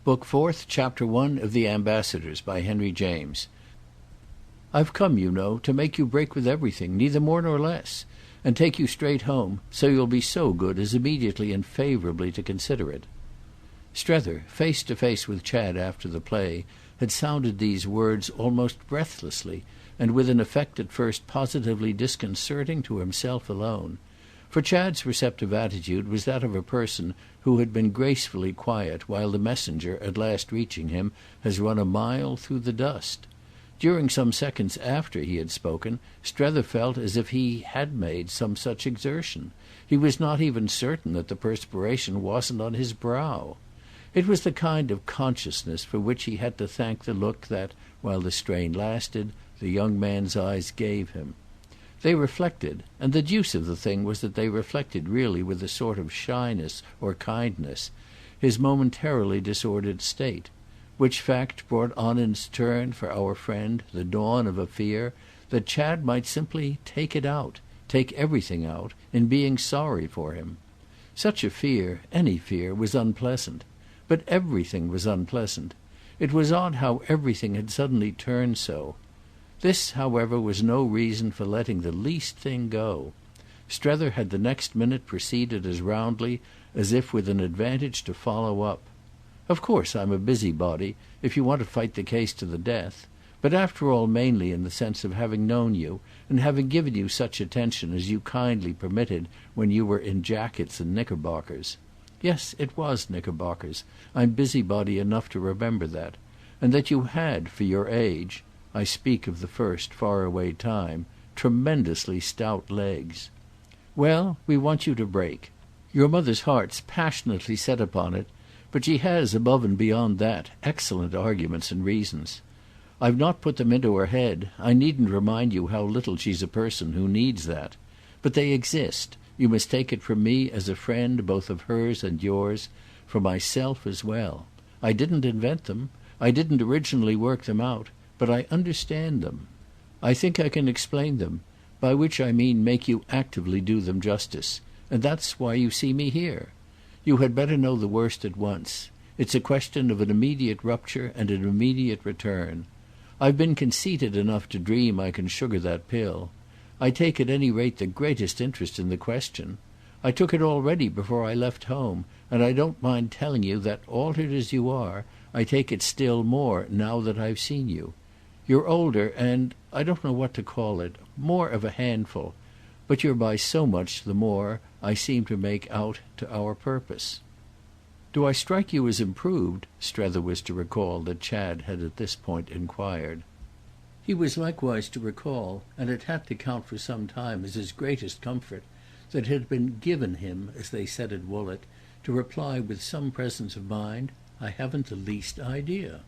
Book Fourth, Chapter 1 of The Ambassadors, by Henry James. I've come, you know, to make you break with everything, neither more nor less, and take you straight home, so you'll be so good as immediately and favourably to consider it. Strether, face to face with Chad after the play, had sounded these words almost breathlessly, and with an effect at first positively disconcerting to himself alone. For Chad's receptive attitude was that of a person who had been gracefully quiet while the messenger, at last reaching him, has run a mile through the dust. During some seconds after he had spoken, Strether felt as if he had made some such exertion. He was not even certain that the perspiration wasn't on his brow. It was the kind of consciousness for which he had to thank the look that, while the strain lasted, the young man's eyes gave him. They reflected, and the deuce of the thing was that they reflected really with a sort of shyness or kindness, his momentarily disordered state; which fact brought on in its turn for our friend the dawn of a fear that Chad might simply take it out, take everything out, in being sorry for him. Such a fear, any fear, was unpleasant. But everything was unpleasant. It was odd how everything had suddenly turned so. This, however, was no reason for letting the least thing go. Strether had the next minute proceeded as roundly as if with an advantage to follow up. "Of course I'm a busybody, if you want to fight the case to the death. But after all mainly in the sense of having known you, and having given you such attention as you kindly permitted when you were in jackets and knickerbockers. Yes, it was knickerbockers. I'm busybody enough to remember that. And that you had, for your age— I speak of the first far-away time— tremendously stout legs. Well, we want you to break. Your mother's heart's passionately set upon it, but she has, above and beyond that, excellent arguments and reasons. I've not put them into her head. I needn't remind you how little she's a person who needs that. But they exist. You must take it from me as a friend both of hers and yours, for myself as well. I didn't invent them. I didn't originally work them out. But I understand them. I think I can explain them, by which I mean make you actively do them justice. And that's why you see me here. You had better know the worst at once. It's a question of an immediate rupture and an immediate return. I've been conceited enough to dream I can sugar that pill. I take at any rate the greatest interest in the question. I took it already before I left home, and I don't mind telling you that, altered as you are, I take it still more now that I've seen you. You're older and, I don't know what to call it, more of a handful, but you're by so much the more I seem to make out to our purpose. Do I strike you as improved? Strether was to recall that Chad had at this point inquired. He was likewise to recall, and it had to count for some time as his greatest comfort, that it had been given him, as they said at Woollett, to reply with some presence of mind, "I haven't the least idea."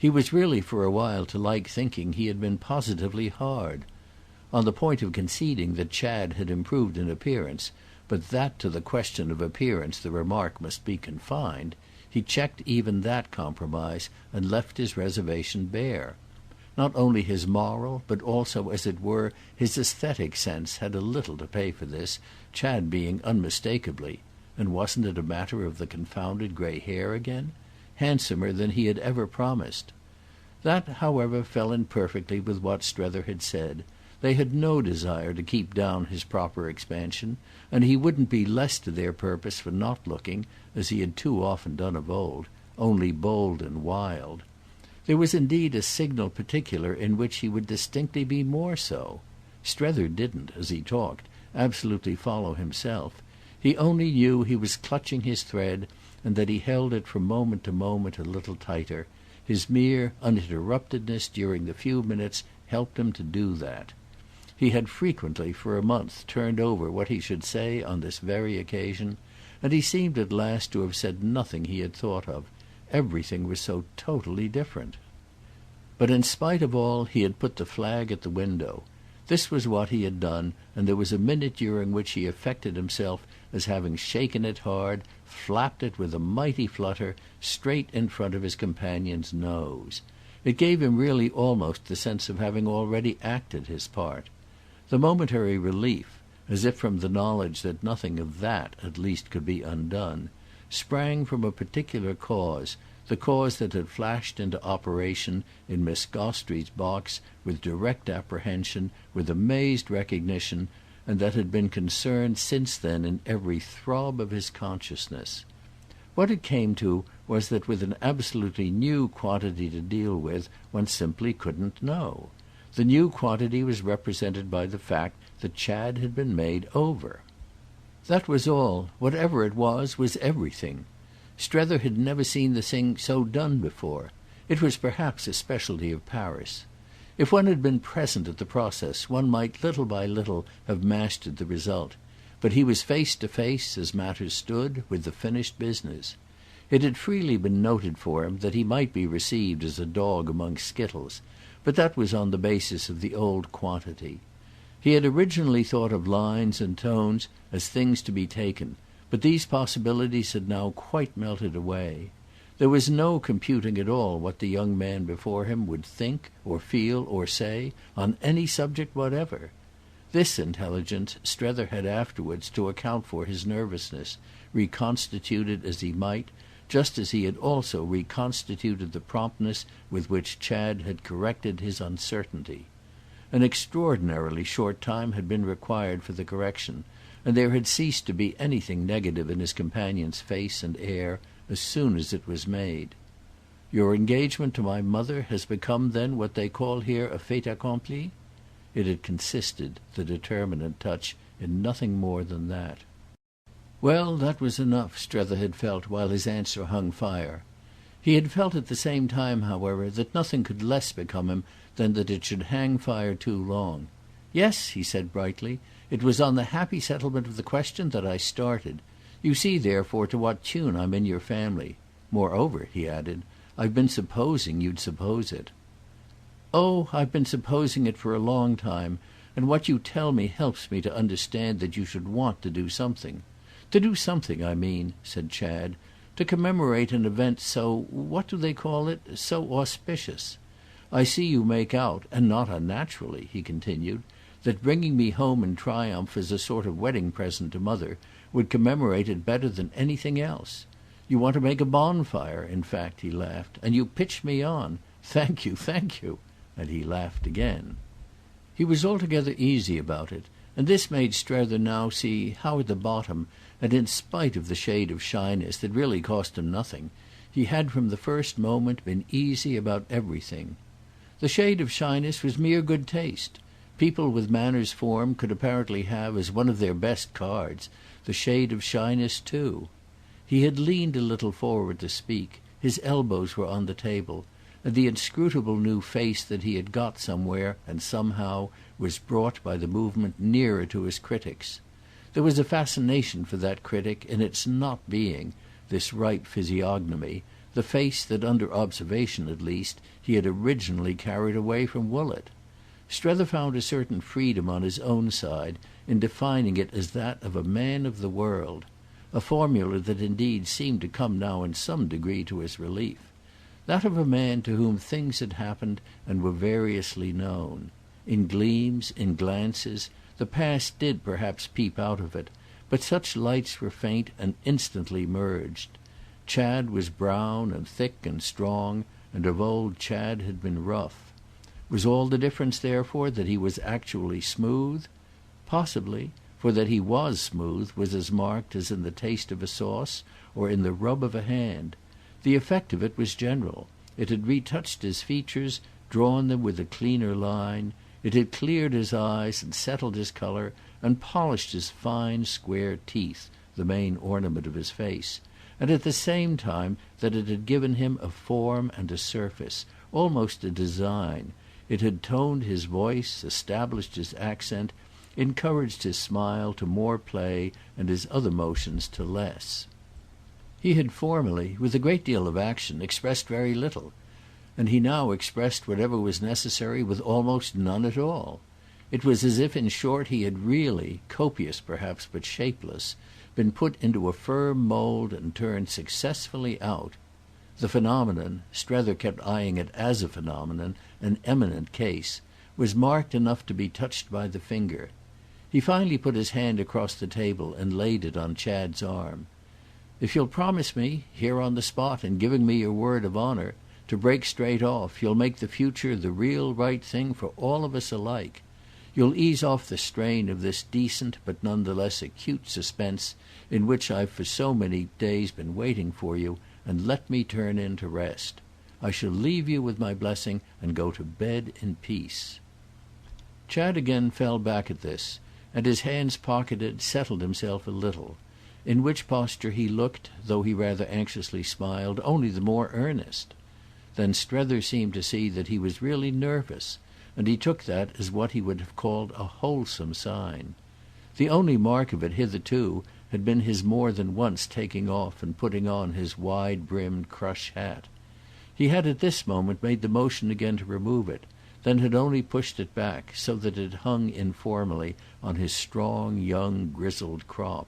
He was really for a while to like thinking he had been positively hard. On the point of conceding that Chad had improved in appearance, but that to the question of appearance the remark must be confined, he checked even that compromise and left his reservation bare. Not only his moral, but also, as it were, his aesthetic sense had a little to pay for this, Chad being unmistakably—and wasn't it a matter of the confounded grey hair again?—handsomer than he had ever promised. That, however, fell in perfectly with what Strether had said. They had no desire to keep down his proper expansion, and he wouldn't be less to their purpose for not looking, as he had too often done of old, only bold and wild. There was indeed a signal particular in which he would distinctly be more so. Strether didn't, as he talked, absolutely follow himself. He only knew he was clutching his thread and that he held it from moment to moment a little tighter. His mere uninterruptedness during the few minutes helped him to do that. He had frequently, for a month, turned over what he should say on this very occasion, and he seemed at last to have said nothing he had thought of. Everything was so totally different. But in spite of all he had put the flag at the window. This was what he had done, and there was a minute during which he affected himself as having shaken it hard, flapped it with a mighty flutter, straight in front of his companion's nose. It gave him really almost the sense of having already acted his part. The momentary relief, as if from the knowledge that nothing of that at least could be undone, sprang from a particular cause, the cause that had flashed into operation in Miss Gostrey's box with direct apprehension, with amazed recognition, and that had been concerned since then in every throb of his consciousness. What it came to was that with an absolutely new quantity to deal with one simply couldn't know. The new quantity was represented by the fact that Chad had been made over. That was all. Whatever it was everything. Strether had never seen the thing so done before. It was perhaps a specialty of Paris. If one had been present at the process one might little by little have mastered the result. But he was face to face, as matters stood, with the finished business. It had freely been noted for him that he might be received as a dog among skittles, but that was on the basis of the old quantity. He had originally thought of lines and tones as things to be taken, but these possibilities had now quite melted away. There was no computing at all what the young man before him would think or feel or say on any subject whatever. This intelligence Strether had afterwards to account for his nervousness, reconstituted as he might, just as he had also reconstituted the promptness with which Chad had corrected his uncertainty. An extraordinarily short time had been required for the correction, and there had ceased to be anything negative in his companion's face and air as soon as it was made. "Your engagement to my mother has become then what they call here a fait accompli?" It had consisted, the determinant touch, in nothing more than that. Well, that was enough, Strether had felt while his answer hung fire. He had felt at the same time, however, that nothing could less become him than that it should hang fire too long. "Yes," he said brightly, "it was on the happy settlement of the question that I started. You see therefore to what tune I'm in your family. Moreover," he added, "I've been supposing you'd suppose it." "Oh, I've been supposing it for a long time, and what you tell me helps me to understand that you should want to do something. To do something, I mean," said Chad, "to commemorate an event so—what do they call it?—so auspicious. I see you make out, and not unnaturally," he continued, "that bringing me home in triumph as a sort of wedding present to Mother would commemorate it better than anything else. You want to make a bonfire, in fact," he laughed, "and you pitch me on. Thank you, thank you!" And he laughed again. He was altogether easy about it, and this made Strether now see how at the bottom, and in spite of the shade of shyness that really cost him nothing, he had from the first moment been easy about everything. The shade of shyness was mere good taste. People with manners formed could apparently have as one of their best cards the shade of shyness too. He had leaned a little forward to speak, his elbows were on the table, and the inscrutable new face that he had got somewhere and somehow was brought by the movement nearer to his critic's. There was a fascination for that critic in its not being, this ripe physiognomy, the face that, under observation at least, he had originally carried away from Woollett. Strether found a certain freedom on his own side in defining it as that of a man of the world, a formula that indeed seemed to come now in some degree to his relief. That of a man to whom things had happened and were variously known. In gleams, in glances, the past did perhaps peep out of it, but such lights were faint and instantly merged. Chad was brown and thick and strong, and of old Chad had been rough. Was all the difference therefore that he was actually smooth? Possibly, for that he was smooth was as marked as in the taste of a sauce or in the rub of a hand. The effect of it was general. It had retouched his features, drawn them with a cleaner line. It had cleared his eyes and settled his colour and polished his fine square teeth, the main ornament of his face, and at the same time that it had given him a form and a surface, almost a design. It had toned his voice, established his accent, encouraged his smile to more play and his other motions to less. He had formerly, with a great deal of action, expressed very little, and he now expressed whatever was necessary with almost none at all. It was as if in short he had really, copious perhaps but shapeless, been put into a firm mould and turned successfully out. The phenomenon, Strether kept eyeing it as a phenomenon, an eminent case, was marked enough to be touched by the finger. He finally put his hand across the table and laid it on Chad's arm. If you'll promise me, here on the spot and giving me your word of honour, to break straight off, you'll make the future the real right thing for all of us alike. You'll ease off the strain of this decent but none the less acute suspense in which I've for so many days been waiting for you, and let me turn in to rest. I shall leave you with my blessing and go to bed in peace." Chad again fell back at this, and his hands pocketed, settled himself a little; in which posture he looked, though he rather anxiously smiled, only the more earnest. Then Strether seemed to see that he was really nervous, and he took that as what he would have called a wholesome sign. The only mark of it hitherto had been his more than once taking off and putting on his wide-brimmed crush hat. He had at this moment made the motion again to remove it, then had only pushed it back, so that it hung informally on his strong young grizzled crop.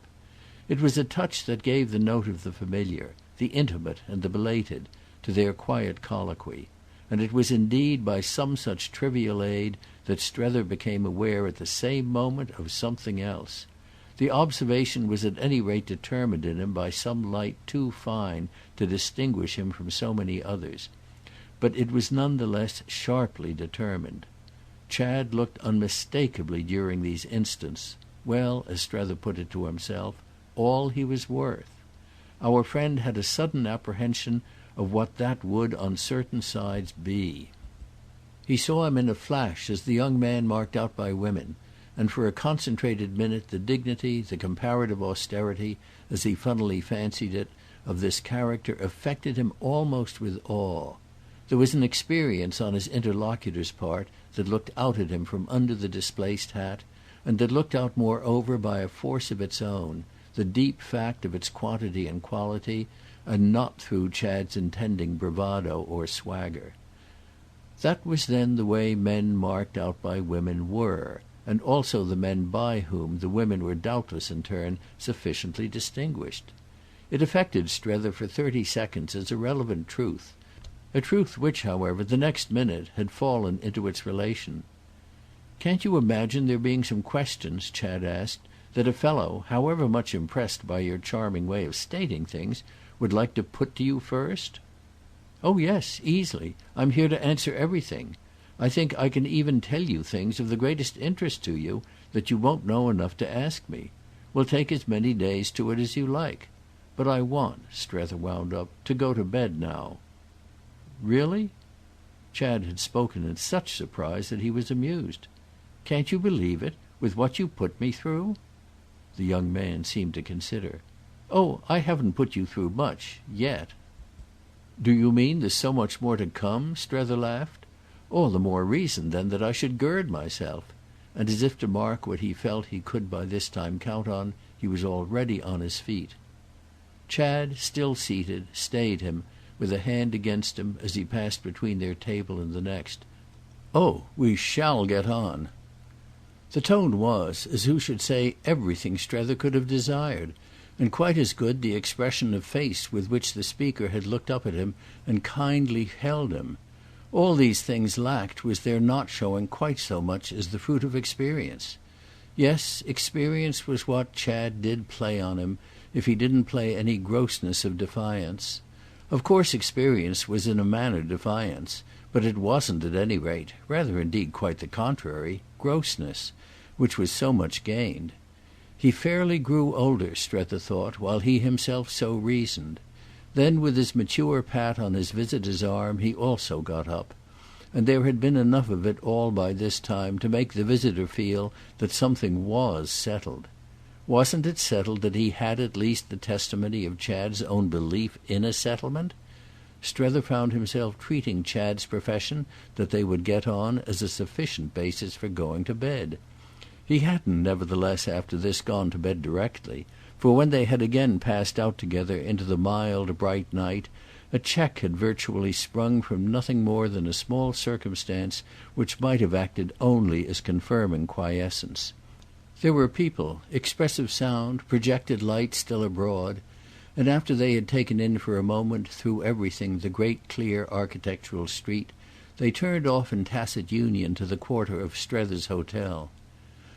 It was a touch that gave the note of the familiar, the intimate and the belated, to their quiet colloquy, and it was indeed by some such trivial aid that Strether became aware at the same moment of something else. The observation was at any rate determined in him by some light too fine to distinguish him from so many others, but it was none the less sharply determined. Chad looked unmistakably during these instants, well, as Strether put it to himself, all he was worth. Our friend had a sudden apprehension of what that would on certain sides be. He saw him in a flash as the young man marked out by women, and for a concentrated minute the dignity, the comparative austerity, as he funnily fancied it, of this character affected him almost with awe. There was an experience on his interlocutor's part that looked out at him from under the displaced hat, and that looked out moreover by a force of its own, the deep fact of its quantity and quality, and not through Chad's intending bravado or swagger. That was then the way men marked out by women were, and also the men by whom the women were doubtless in turn sufficiently distinguished. It affected Strether for 30 seconds as a relevant truth, a truth which, however, the next minute had fallen into its relation. "Can't you imagine there being some questions," Chad asked, "that a fellow, however much impressed by your charming way of stating things, would like to put to you first?" "Oh yes, easily. I'm here to answer everything. I think I can even tell you things of the greatest interest to you that you won't know enough to ask me. We'll take as many days to it as you like. But I want," Strether wound up, "to go to bed now." "Really?" Chad had spoken in such surprise that he was amused. "Can't you believe it, with what you put me through?" The young man seemed to consider. "Oh, I haven't put you through much—yet." "Do you mean there's so much more to come?" Strether laughed. "All the more reason then that I should gird myself." And as if to mark what he felt he could by this time count on, he was already on his feet. Chad, still seated, stayed him, with a hand against him, as he passed between their table and the next. "Oh, we shall get on." The tone was, as who should say, everything Strether could have desired, and quite as good the expression of face with which the speaker had looked up at him and kindly held him. All these things lacked was their not showing quite so much as the fruit of experience. Yes, experience was what Chad did play on him, if he didn't play any grossness of defiance. Of course experience was in a manner defiance, but it wasn't at any rate, rather indeed quite the contrary, grossness, which was so much gained. He fairly grew older, Strether thought, while he himself so reasoned. Then with his mature pat on his visitor's arm he also got up, and there had been enough of it all by this time to make the visitor feel that something was settled. Wasn't it settled that he had at least the testimony of Chad's own belief in a settlement? Strether found himself treating Chad's profession that they would get on as a sufficient basis for going to bed. He hadn't nevertheless after this gone to bed directly, for when they had again passed out together into the mild bright night a check had virtually sprung from nothing more than a small circumstance which might have acted only as confirming quiescence. There were people, expressive sound, projected light still abroad, and after they had taken in for a moment, through everything, the great clear architectural street, they turned off in tacit union to the quarter of Strether's hotel.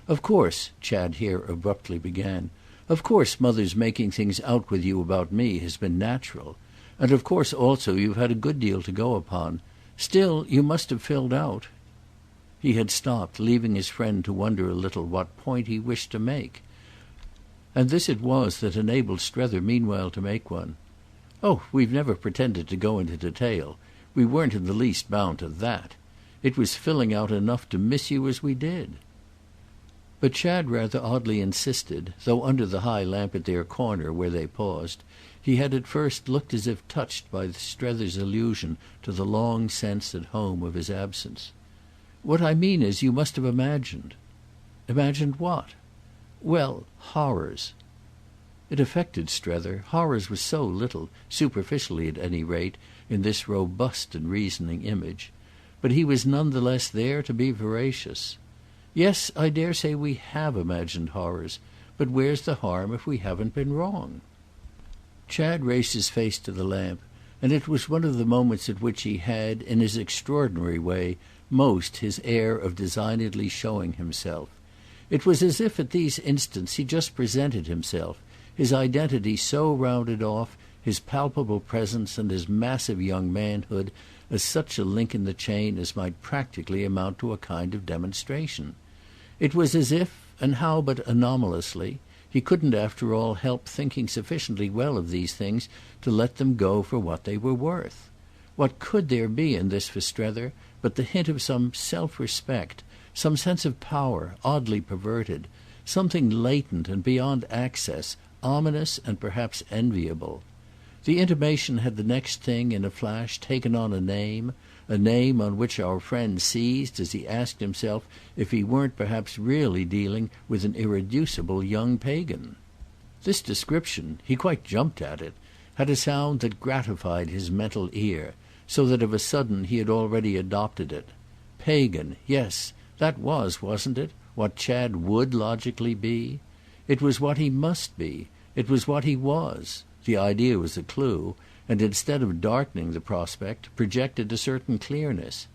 "Of course," Chad here abruptly began, Of course Mother's making things out with you about me has been natural. And of course also you've had a good deal to go upon. Still, you must have filled out." He had stopped, leaving his friend to wonder a little what point he wished to make. And this it was that enabled Strether meanwhile to make one. "Oh, we've never pretended to go into detail. We weren't in the least bound to that. It was filling out enough to miss you as we did." But Chad rather oddly insisted, though under the high lamp at their corner where they paused, he had at first looked as if touched by Strether's allusion to the long sense at home of his absence. "What I mean is you must have imagined." "Imagined what?" "Well, horrors." It affected Strether. Horrors was so little, superficially at any rate, in this robust and reasoning image. But he was none the less there to be veracious. "Yes, I dare say we have imagined horrors. But where's the harm if we haven't been wrong?" Chad raised his face to the lamp, and it was one of the moments at which he had, in his extraordinary way, most his air of designedly showing himself. It was as if at these instants he just presented himself, his identity so rounded off, his palpable presence and his massive young manhood, as such a link in the chain as might practically amount to a kind of demonstration. It was as if, and how but anomalously, he couldn't after all help thinking sufficiently well of these things to let them go for what they were worth. What could there be in this for Strether but the hint of some self-respect, some sense of power, oddly perverted, something latent and beyond access, ominous and perhaps enviable? The intimation had the next thing, in a flash, taken on a name on which our friend seized as he asked himself if he weren't perhaps really dealing with an irreducible young pagan. This description, he quite jumped at it, had a sound that gratified his mental ear, so that of a sudden he had already adopted it. Pagan, yes, that was, wasn't it, what Chad would logically be? It was what he must be. It was what he was. The idea was a clue, and instead of darkening the prospect, projected a certain clearness.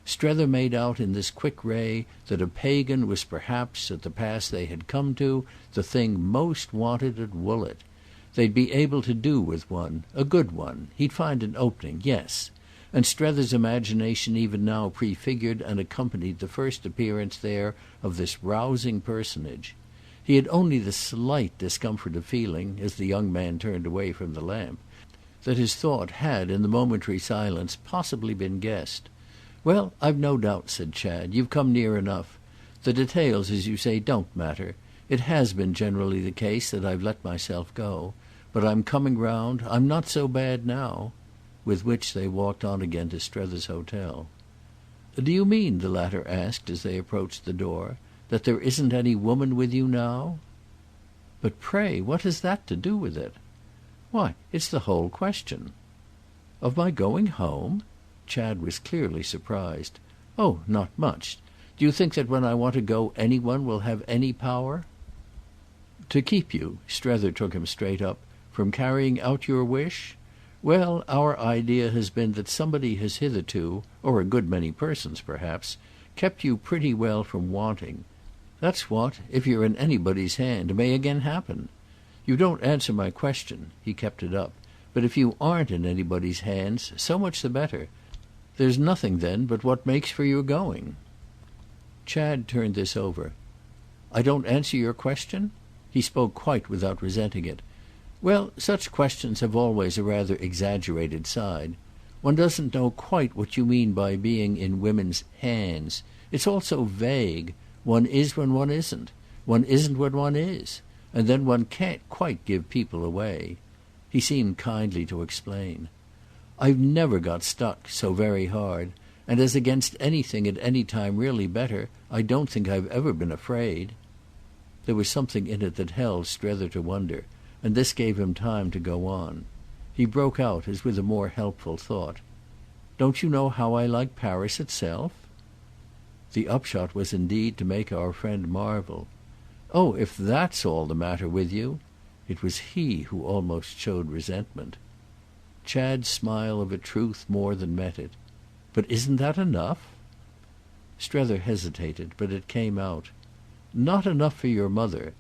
Strether made out in this quick ray that a pagan was perhaps, at the pass they had come to, the thing most wanted at Woollett. They'd be able to do with one, a good one. He'd find an opening, yes. And Strether's imagination even now prefigured and accompanied the first appearance there of this rousing personage. He had only the slight discomfort of feeling, as the young man turned away from the lamp, that his thought had, in the momentary silence, possibly been guessed. "Well, I've no doubt," said Chad. "You've come near enough. The details, as you say, don't matter. It has been generally the case that I've let myself go. But I'm coming round. I'm not so bad now." With which they walked on again to Strether's hotel. "Do you mean," the latter asked as they approached the door, "that there isn't any woman with you now?" "But pray, what has that to do with it?" "Why, it's the whole question." "Of my going home?" Chad was clearly surprised. "Oh, not much. Do you think that when I want to go any one will have any power?" "To keep you," Strether took him straight up, "from carrying out your wish? Well, our idea has been that somebody has hitherto, or a good many persons perhaps, kept you pretty well from wanting. That's what, if you're in anybody's hand, may again happen. You don't answer my question," he kept it up, "but if you aren't in anybody's hands, so much the better. There's nothing then but what makes for your going." Chad turned this over. "I don't answer your question?" He spoke quite without resenting it. "Well, such questions have always a rather exaggerated side. One doesn't know quite what you mean by being in women's hands. It's all so vague. One is when one isn't. One isn't when one is. And then one can't quite give people away." He seemed kindly to explain. "I've never got stuck so very hard, and as against anything at any time really better, I don't think I've ever been afraid." There was something in it that held Strether to wonder, and this gave him time to go on. He broke out as with a more helpful thought. "Don't you know how I like Paris itself?" The upshot was indeed to make our friend marvel. "Oh, if that's all the matter with you!" It was he who almost showed resentment. Chad's smile of a truth more than met it. "But isn't that enough?" Strether hesitated, but it came out. "Not enough for your mother."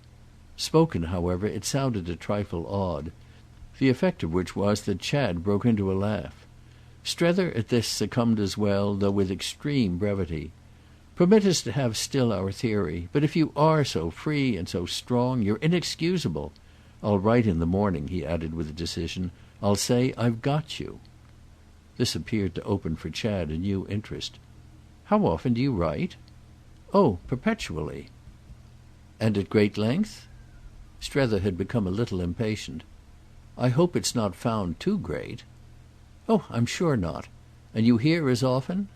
Spoken, however, it sounded a trifle odd, the effect of which was that Chad broke into a laugh. Strether, at this, succumbed as well, though with extreme brevity. "Permit us to have still our theory. But if you are so free and so strong you're inexcusable. I'll write in the morning," he added with decision. "I'll say I've got you." This appeared to open for Chad a new interest. "How often do you write?" "Oh, perpetually." "And at great length?" Strether had become a little impatient. "I hope it's not found too great." "Oh, I'm sure not. And you hear as often?"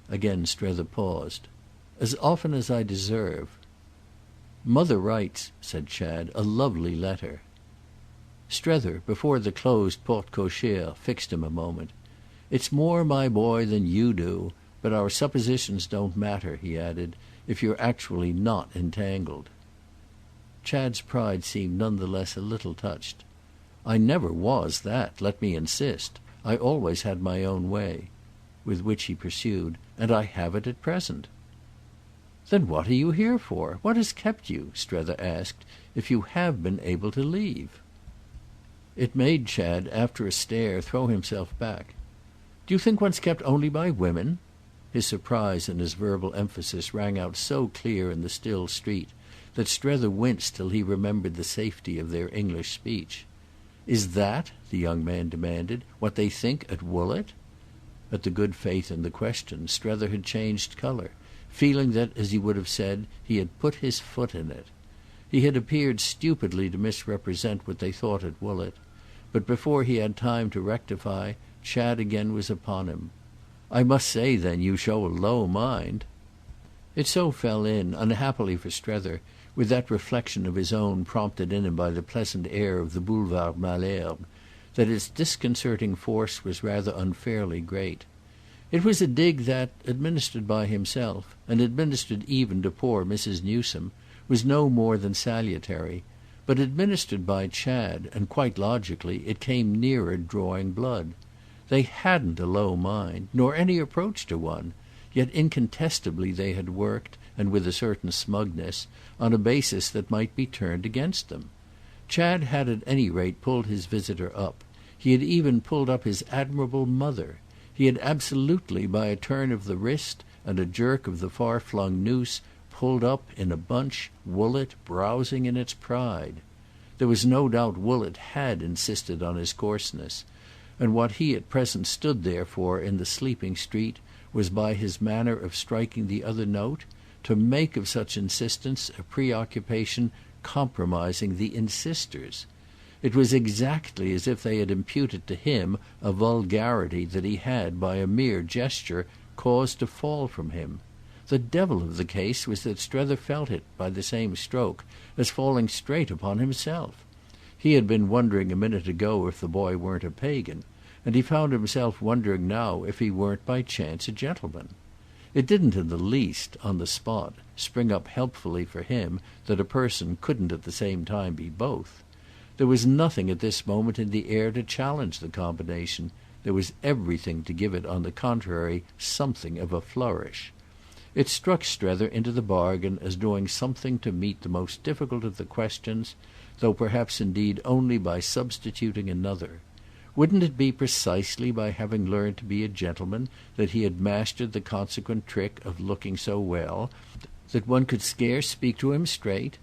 Again Strether paused. "As often as I deserve." "Mother writes," said Chad, "a lovely letter." Strether, before the closed porte cochère, fixed him a moment. "It's more, my boy, than you do. But our suppositions don't matter," he added, "if you're actually not entangled." Chad's pride seemed none the less a little touched. "I never was that, let me insist. I always had my own way." With which he pursued, "And I have it at present." "Then what are you here for? What has kept you," Strether asked, "if you have been able to leave?" It made Chad, after a stare, throw himself back. "Do you think one's kept only by women?" His surprise and his verbal emphasis rang out so clear in the still street that Strether winced till he remembered the safety of their English speech. "Is that," the young man demanded, "what they think at Woollett?" At the good faith in the question Strether had changed colour, feeling that, as he would have said, he had put his foot in it. He had appeared stupidly to misrepresent what they thought at Woollett, but before he had time to rectify, Chad again was upon him. "I must say then you show a low mind." It so fell in, unhappily for Strether, with that reflection of his own prompted in him by the pleasant air of the Boulevard Malesherbes, that its disconcerting force was rather unfairly great. It was a dig that, administered by himself, and administered even to poor Mrs. Newsome, was no more than salutary, but administered by Chad, and quite logically, it came nearer drawing blood. They hadn't a low mind, nor any approach to one, yet incontestably they had worked, and with a certain smugness, on a basis that might be turned against them. Chad had at any rate pulled his visitor up. He had even pulled up his admirable mother. He had absolutely, by a turn of the wrist and a jerk of the far-flung noose, pulled up, in a bunch, Woollett browsing in its pride. There was no doubt Woollett had insisted on his coarseness, and what he at present stood there for in the sleeping street was, by his manner of striking the other note, to make of such insistence a preoccupation compromising the insisters. It was exactly as if they had imputed to him a vulgarity that he had, by a mere gesture, caused to fall from him. The devil of the case was that Strether felt it, by the same stroke, as falling straight upon himself. He had been wondering a minute ago if the boy weren't a pagan, and he found himself wondering now if he weren't by chance a gentleman. It didn't in the least, on the spot, spring up helpfully for him that a person couldn't at the same time be both. There was nothing at this moment in the air to challenge the combination. There was everything to give it, on the contrary, something of a flourish. It struck Strether into the bargain as doing something to meet the most difficult of the questions, though perhaps indeed only by substituting another. Wouldn't it be precisely by having learned to be a gentleman that he had mastered the consequent trick of looking so well that one could scarce speak to him straight?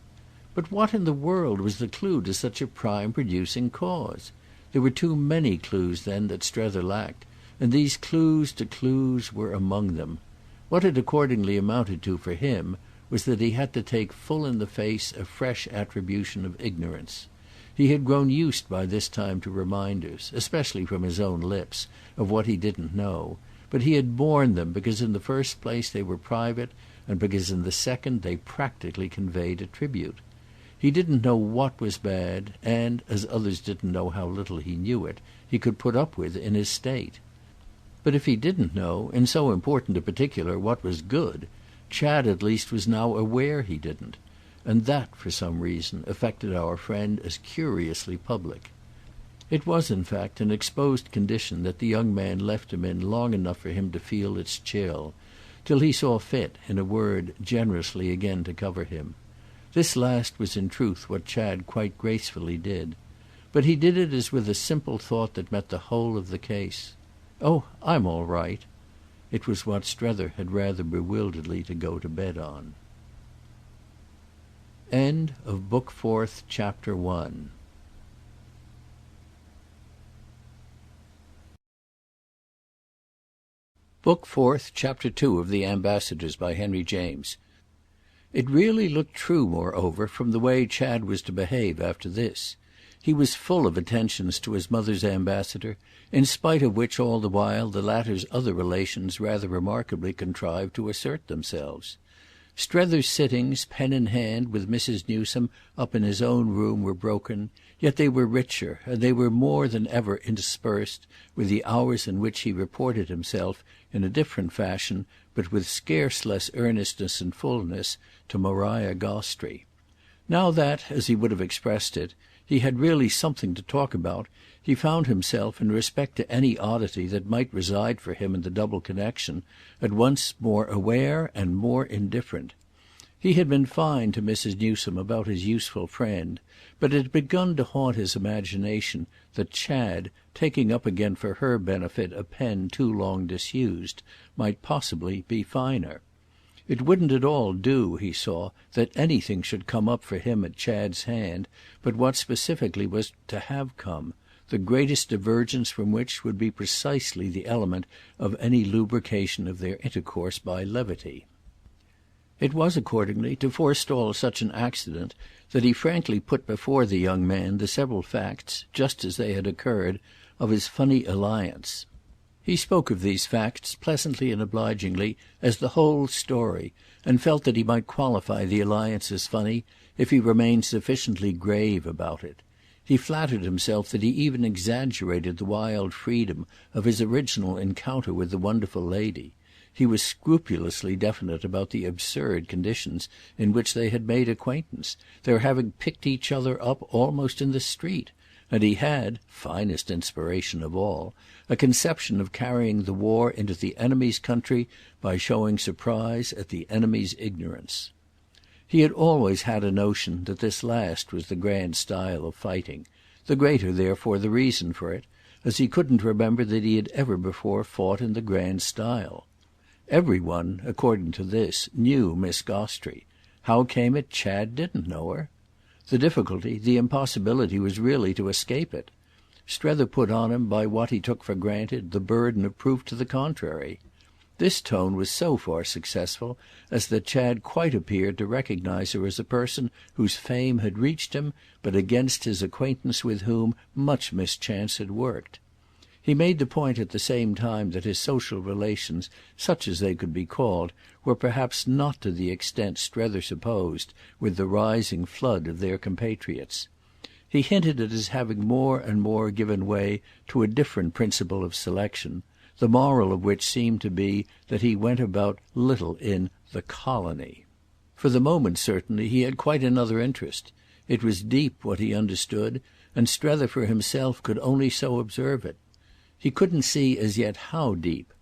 But what in the world was the clue to such a prime-producing cause? There were too many clues then that Strether lacked, and these clues to clues were among them. What it accordingly amounted to for him was that he had to take full in the face a fresh attribution of ignorance. He had grown used by this time to reminders, especially from his own lips, of what he didn't know, but he had borne them because in the first place they were private, and because in the second they practically conveyed a tribute. He didn't know what was bad, and, as others didn't know how little he knew it, he could put up with in his state. But if he didn't know, in so important a particular, what was good, Chad at least was now aware he didn't, and that, for some reason, affected our friend as curiously public. It was in fact an exposed condition that the young man left him in long enough for him to feel its chill, till he saw fit, in a word, generously again to cover him. This last was in truth what Chad quite gracefully did. But he did it as with a simple thought that met the whole of the case. "Oh, I'm all right." It was what Strether had rather bewilderedly to go to bed on. End of Book Fourth, Chapter 1. Book Fourth, Chapter 2 of The Ambassadors by Henry James. It really looked true, moreover, from the way Chad was to behave after this. He was full of attentions to his mother's ambassador, in spite of which all the while the latter's other relations rather remarkably contrived to assert themselves. Strether's sittings, pen in hand, with Mrs. Newsome up in his own room were broken, yet they were richer, and they were more than ever interspersed with the hours in which he reported himself, in a different fashion, but with scarce less earnestness and fullness, to Maria Gostrey. Now that, as he would have expressed it, he had really something to talk about, he found himself, in respect to any oddity that might reside for him in the double connection, at once more aware and more indifferent. He had been fine to Mrs. Newsome about his useful friend, but it had begun to haunt his imagination that Chad, taking up again for her benefit a pen too long disused, might possibly be finer. It wouldn't at all do, he saw, that anything should come up for him at Chad's hand but what specifically was to have come, the greatest divergence from which would be precisely the element of any lubrication of their intercourse by levity. It was accordingly to forestall such an accident that he frankly put before the young man the several facts, just as they had occurred, of his funny alliance. He spoke of these facts, pleasantly and obligingly, as the whole story, and felt that he might qualify the alliance as funny if he remained sufficiently grave about it. He flattered himself that he even exaggerated the wild freedom of his original encounter with the wonderful lady. He was scrupulously definite about the absurd conditions in which they had made acquaintance, their having picked each other up almost in the street, and he had, finest inspiration of all, a conception of carrying the war into the enemy's country by showing surprise at the enemy's ignorance. He had always had a notion that this last was the grand style of fighting, the greater therefore the reason for it, as he couldn't remember that he had ever before fought in the grand style. Every one, according to this, knew Miss Gostrey. How came it Chad didn't know her? The difficulty, the impossibility, was really to escape it. Strether put on him, by what he took for granted, the burden of proof to the contrary. This tone was so far successful as that Chad quite appeared to recognise her as a person whose fame had reached him, but against his acquaintance with whom much mischance had worked. He made the point at the same time that his social relations, such as they could be called, were perhaps not to the extent Strether supposed, with the rising flood of their compatriots. He hinted at his having more and more given way to a different principle of selection, the moral of which seemed to be that he went about little in the colony. For the moment, certainly, he had quite another interest. It was deep, what he understood, and Strether for himself could only so observe it. He couldn't see as yet how deep.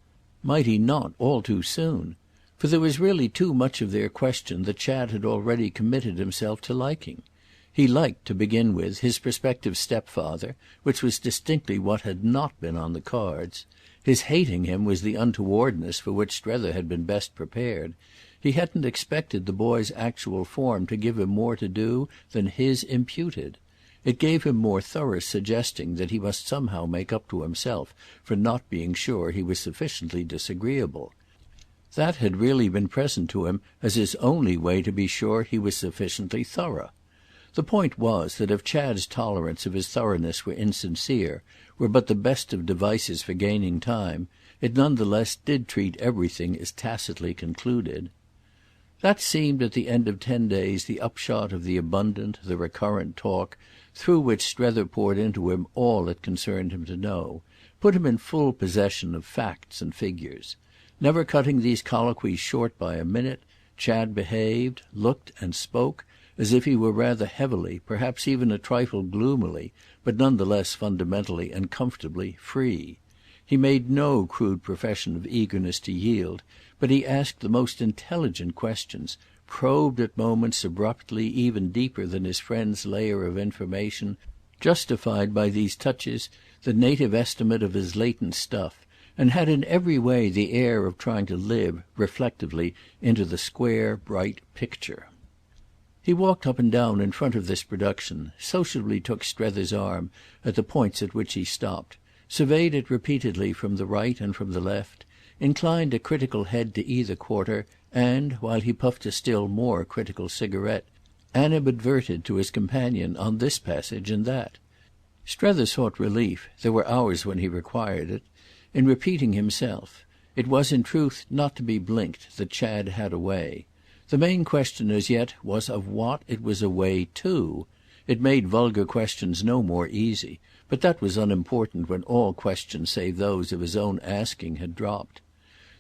Might he not, all too soon? For there was really too much of their question that Chad had already committed himself to liking. He liked, to begin with, his prospective stepfather, which was distinctly what had not been on the cards. His hating him was the untowardness for which Strether had been best prepared. He hadn't expected the boy's actual form to give him more to do than his imputed. It gave him more thorough suggesting that he must somehow make up to himself for not being sure he was sufficiently disagreeable. That had really been present to him as his only way to be sure he was sufficiently thorough. The point was that if Chad's tolerance of his thoroughness were insincere, were but the best of devices for gaining time, it none the less did treat everything as tacitly concluded. That seemed at the end of 10 days the upshot of the abundant, the recurrent talk, through which Strether poured into him all it concerned him to know, put him in full possession of facts and figures. Never cutting these colloquies short by a minute, Chad behaved, looked and spoke as if he were rather heavily, perhaps even a trifle gloomily, but none the less fundamentally and comfortably free. He made no crude profession of eagerness to yield, but he asked the most intelligent questions, probed at moments abruptly even deeper than his friend's layer of information, justified by these touches the native estimate of his latent stuff, and had in every way the air of trying to live, reflectively, into the square bright picture. He walked up and down in front of this production, sociably took Strether's arm at the points at which he stopped, surveyed it repeatedly from the right and from the left, inclined a critical head to either quarter, and, while he puffed a still more critical cigarette, animadverted to his companion on this passage and that. Strether sought relief—there were hours when he required it—in repeating himself. It was in truth not to be blinked that Chad had a way. The main question as yet was of what it was a way to. It made vulgar questions no more easy, but that was unimportant when all questions save those of his own asking had dropped.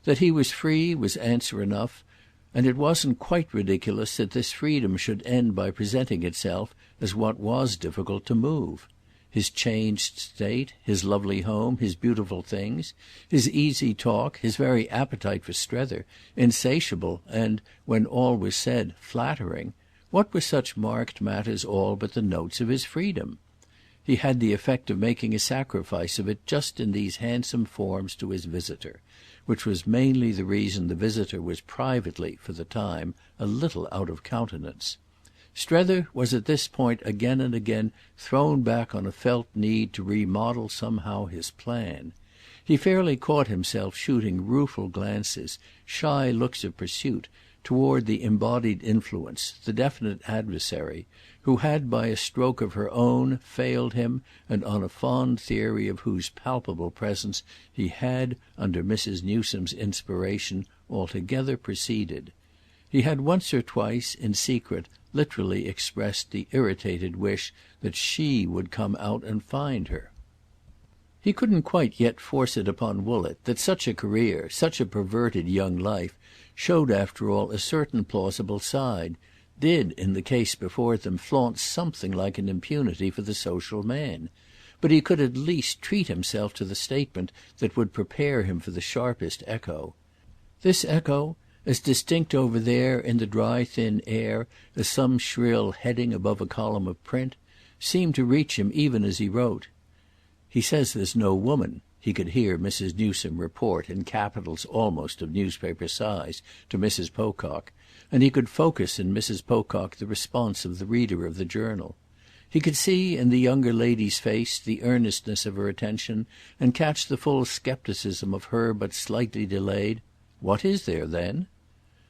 That he was free was answer enough, and it wasn't quite ridiculous that this freedom should end by presenting itself as what was difficult to move. His changed state, his lovely home, his beautiful things, his easy talk, his very appetite for Strether, insatiable and, when all was said, flattering, what were such marked matters all but the notes of his freedom? He had the effect of making a sacrifice of it just in these handsome forms to his visitor, which was mainly the reason the visitor was privately, for the time, a little out of countenance. Strether was at this point again and again thrown back on a felt need to remodel somehow his plan. He fairly caught himself shooting rueful glances, shy looks of pursuit, toward the embodied influence, the definite adversary, who had by a stroke of her own failed him and on a fond theory of whose palpable presence he had, under Mrs. Newsome's inspiration, altogether proceeded. He had once or twice, in secret, literally expressed the irritated wish that she would come out and find her. He couldn't quite yet force it upon Woollett that such a career, such a perverted young life, showed after all a certain plausible side, did, in the case before them, flaunt something like an impunity for the social man. But he could at least treat himself to the statement that would prepare him for the sharpest echo. This echo, as distinct over there in the dry thin air as some shrill heading above a column of print, seemed to reach him even as he wrote. "He says there's no woman," he could hear Mrs. Newsome report in capitals almost of newspaper size to Mrs. Pocock, and he could focus in Mrs. Pocock the response of the reader of the journal. He could see in the younger lady's face the earnestness of her attention and catch the full scepticism of her but slightly delayed "What is there then?"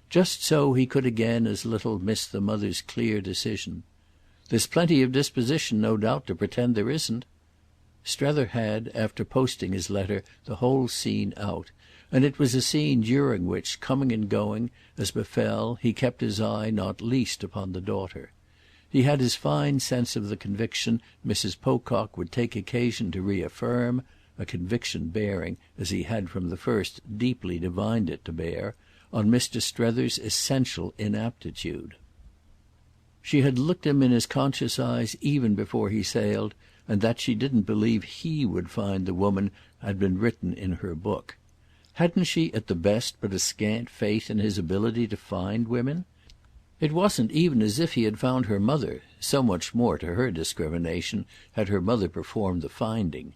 Just so he could again as little miss the mother's clear decision. "There's plenty of disposition, no doubt, to pretend there isn't." Strether had, after posting his letter, the whole scene out, and it was a scene during which, coming and going, as befell, he kept his eye not least upon the daughter. He had his fine sense of the conviction Mrs. Pocock would take occasion to reaffirm, a conviction bearing, as he had from the first deeply divined it to bear, on Mr. Strether's essential inaptitude. She had looked him in his conscious eyes even before he sailed, and that she didn't believe he would find the woman had been written in her book. Hadn't she at the best but a scant faith in his ability to find women? It wasn't even as if he had found her mother, so much more to her discrimination had her mother performed the finding.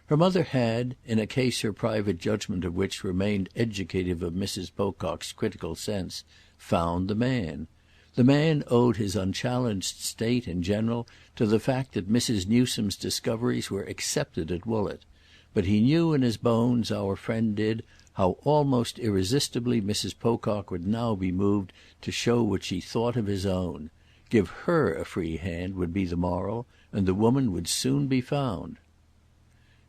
Her mother had, in a case her private judgment of which remained educative of Mrs. Pocock's critical sense, found the man. The man owed his unchallenged state, in general, to the fact that Mrs. Newsome's discoveries were accepted at Woollett; but he knew in his bones, our friend did, how almost irresistibly Mrs. Pocock would now be moved to show what she thought of his own. Give her a free hand would be the moral, and the woman would soon be found.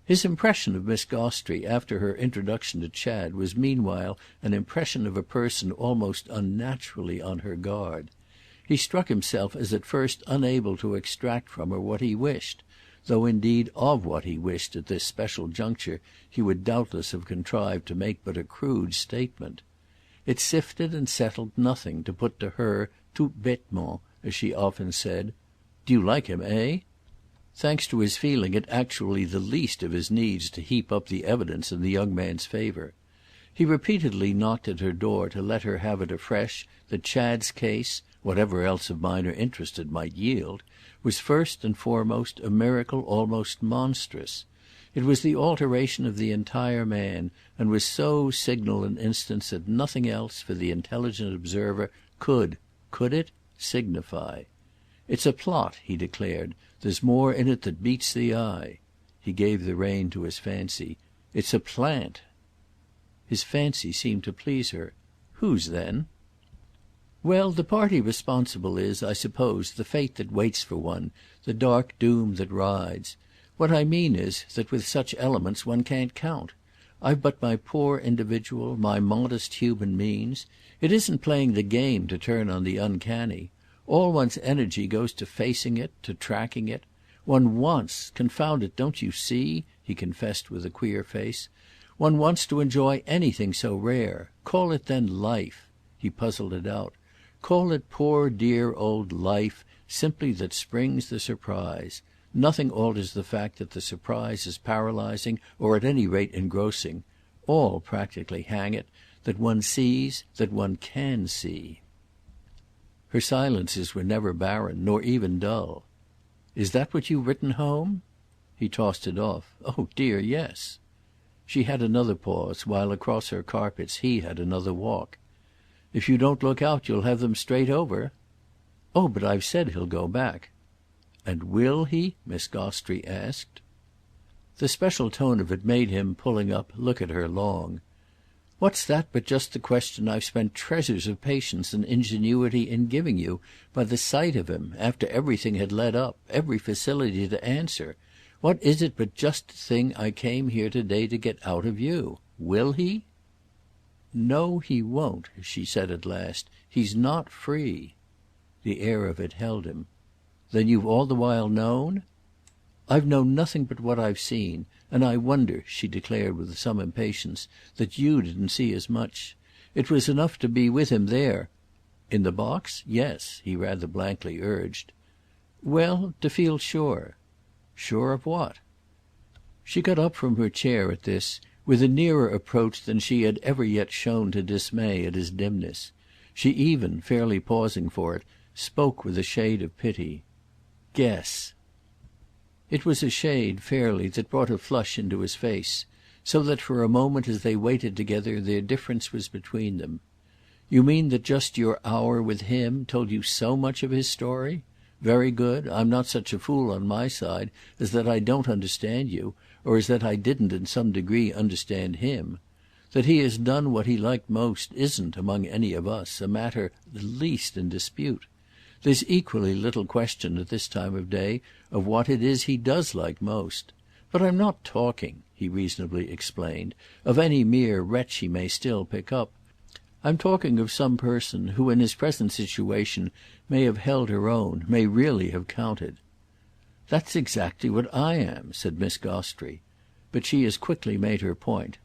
His impression of Miss Gostrey after her introduction to Chad was meanwhile an impression of a person almost unnaturally on her guard. He struck himself as at first unable to extract from her what he wished, though indeed of what he wished at this special juncture he would doubtless have contrived to make but a crude statement. It sifted and settled nothing to put to her tout bêtement, as she often said, "Do you like him, eh?" thanks to his feeling it actually the least of his needs to heap up the evidence in the young man's favour. He repeatedly knocked at her door to let her have it afresh that Chad's case, whatever else of minor interest it might yield, was first and foremost a miracle almost monstrous. It was the alteration of the entire man, and was so signal an instance that nothing else, for the intelligent observer, could it? Signify. "It's a plot," he declared. "There's more in it that beats the eye." He gave the rein to his fancy. "It's a plant." His fancy seemed to please her. "Whose then?" "Well, the party responsible is, I suppose, the fate that waits for one, the dark doom that rides. What I mean is that with such elements one can't count. I've but my poor individual, my modest human means. It isn't playing the game to turn on the uncanny. All one's energy goes to facing it, to tracking it. One wants, confound it, don't you see?" he confessed with a queer face. "One wants to enjoy anything so rare. Call it then life." He puzzled it out. "Call it poor dear old life, simply that springs the surprise. Nothing alters the fact that the surprise is paralysing or at any rate engrossing. All, practically, hang it, that one sees, that one can see." Her silences were never barren, nor even dull. "Is that what you've written home?" He tossed it off. "Oh dear, yes." She had another pause, while across her carpets he had another walk. "If you don't look out you'll have them straight over." "Oh but I've said he'll go back." "And will he?" Miss Gostrey asked. The special tone of it made him, pulling up, look at her long. "What's that but just the question I've spent treasures of patience and ingenuity in giving you, by the sight of him, after everything had led up, every facility to answer? What is it but just the thing I came here to-day to get out of you? Will he?" "No, he won't," she said at last. "He's not free." The air of it held him. "Then you've all the while known?" "I've known nothing but what I've seen, and I wonder," she declared with some impatience, "that you didn't see as much. It was enough to be with him there." "In the box? Yes," he rather blankly urged. "Well, to feel sure." "Sure of what?" She got up from her chair at this, with a nearer approach than she had ever yet shown to dismay at his dimness. She even, fairly pausing for it, spoke with a shade of pity. "Guess." It was a shade, fairly, that brought a flush into his face, so that for a moment, as they waited together, their difference was between them. "You mean that just your hour with him told you so much of his story? Very good. I'm not such a fool on my side as that I don't understand you, or as that I didn't in some degree understand him. That he has done what he liked most isn't, among any of us, a matter the least in dispute. There's equally little question at this time of day of what it is he does like most. But I'm not talking," he reasonably explained, "of any mere wretch he may still pick up. I'm talking of some person who in his present situation may have held her own, may really have counted." "That's exactly what I am," said Miss Gostrey. But she as quickly made her point.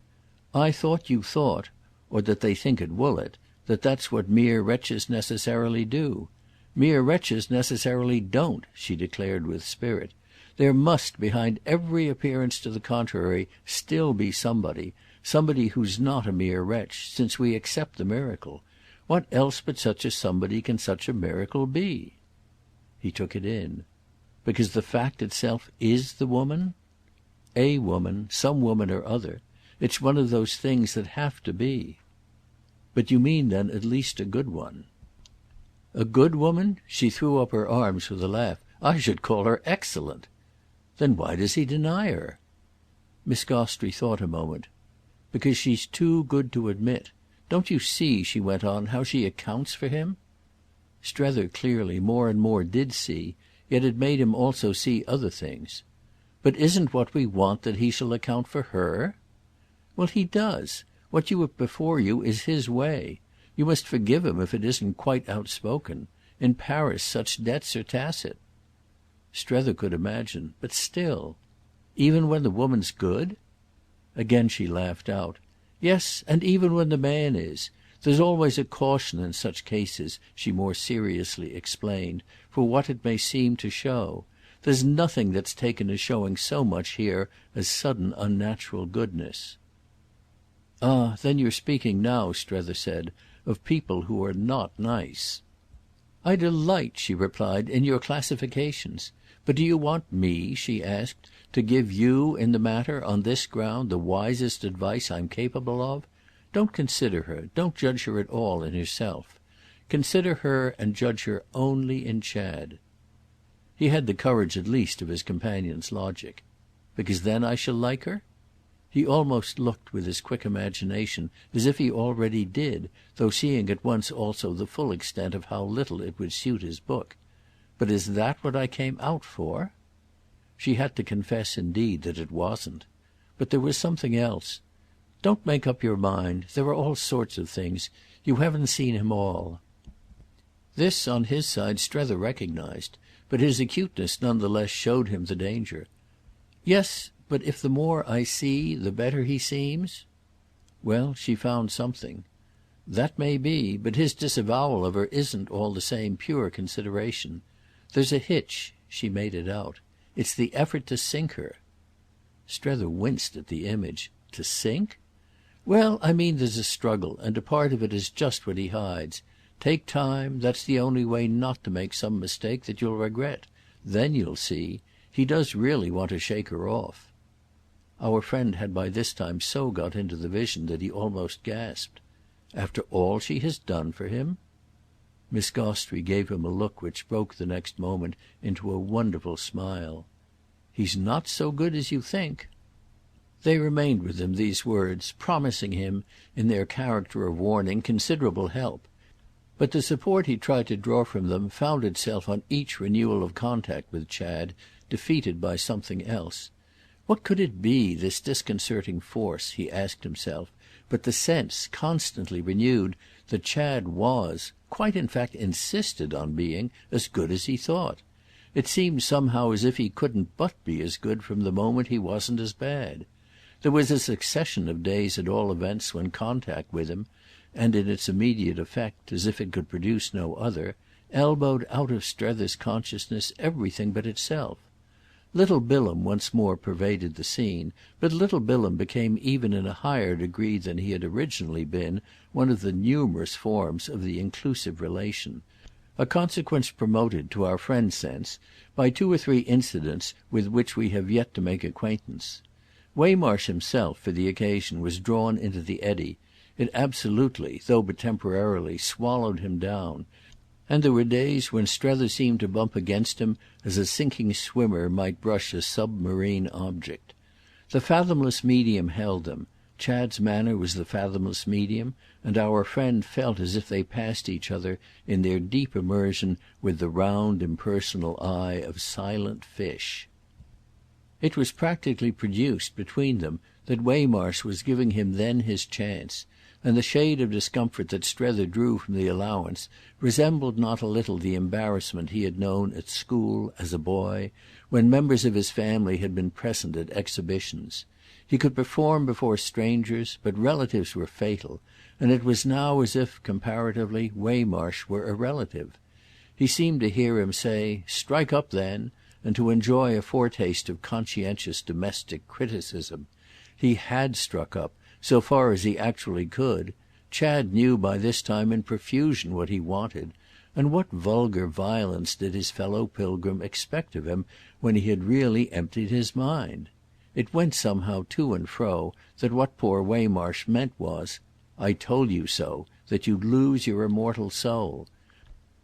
"I thought you thought—or that they think at Woollett—that that's what mere wretches necessarily do. Mere wretches necessarily don't," she declared with spirit. "There must, behind every appearance to the contrary, still be somebody who's not a mere wretch, since we accept the miracle. What else but such a somebody can such a miracle be?" He took it in. "Because the fact itself is the woman?" "A woman, some woman or other. It's one of those things that have to be." "But you mean then at least a good one." "A good woman?" She threw up her arms with a laugh. "I should call her excellent." "Then why does he deny her?" Miss Gostrey thought a moment. "Because she's too good to admit. Don't you see," she went on, "how she accounts for him?" Strether, clearly, more and more did see, yet it made him also see other things. "But isn't what we want that he shall account for her?" "Well, he does. What you have before you is his way. You must forgive him if it isn't quite outspoken. In Paris such debts are tacit." Strether could imagine. But still. "Even when the woman's good?" Again she laughed out. "Yes, and even when the man is. There's always a caution in such cases," she more seriously explained, "for what it may seem to show. There's nothing that's taken as showing so much here as sudden unnatural goodness." "Ah, then you're speaking now," Strether said, "of people who are not nice." "I delight," she replied, "in your classifications. But do you want me," she asked, "to give you, in the matter, on this ground, the wisest advice I'm capable of? Don't consider her, don't judge her at all in herself. Consider her and judge her only in Chad." He had the courage at least of his companion's logic. "Because then I shall like her?" He almost looked, with his quick imagination, as if he already did, though seeing at once also the full extent of how little it would suit his book. "But is that what I came out for?" She had to confess indeed that it wasn't. But there was something else. "Don't make up your mind. There are all sorts of things. You haven't seen him all." This, on his side, Strether recognised, but his acuteness none the less showed him the danger. "Yes, but if the more I see the better he seems?" Well, she found something. "That may be, but his disavowal of her isn't, all the same, pure consideration. There's a hitch," she made it out. "It's the effort to sink her." Strether winced at the image. "To sink?" "Well, I mean there's a struggle, and a part of it is just what he hides. Take time, that's the only way not to make some mistake that you'll regret. Then you'll see. He does really want to shake her off." Our friend had by this time so got into the vision that he almost gasped. "After all she has done for him?" Miss Gostrey gave him a look which broke the next moment into a wonderful smile. "He's not so good as you think." They remained with him, these words, promising him, in their character of warning, considerable help. But the support he tried to draw from them found itself on each renewal of contact with Chad defeated by something else. What could it be, this disconcerting force, he asked himself, but the sense, constantly renewed, that Chad was—quite in fact insisted on being—as good as he thought? It seemed somehow as if he couldn't but be as good from the moment he wasn't as bad. There was a succession of days at all events when contact with him, and in its immediate effect, as if it could produce no other, elbowed out of Strether's consciousness everything but itself. Little Bilham once more pervaded the scene, but little Bilham became even in a higher degree than he had originally been one of the numerous forms of the inclusive relation, a consequence promoted, to our friend's sense, by two or three incidents with which we have yet to make acquaintance. Waymarsh himself, for the occasion, was drawn into the eddy. It absolutely, though but temporarily, swallowed him down, and there were days when Strether seemed to bump against him as a sinking swimmer might brush a submarine object. The fathomless medium held them. Chad's manner was the fathomless medium, and our friend felt as if they passed each other in their deep immersion with the round impersonal eye of silent fish. It was practically produced between them that Waymarsh was giving him then his chance, and the shade of discomfort that Strether drew from the allowance resembled not a little the embarrassment he had known at school, as a boy, when members of his family had been present at exhibitions. He could perform before strangers, but relatives were fatal, and it was now as if, comparatively, Waymarsh were a relative. He seemed to hear him say, "Strike up then," and to enjoy a foretaste of conscientious domestic criticism. He had struck up, so far as he actually could. Chad knew by this time in profusion what he wanted, and what vulgar violence did his fellow pilgrim expect of him when he had really emptied his mind? It went somehow to and fro that what poor Waymarsh meant was, "I told you so, that you'd lose your immortal soul."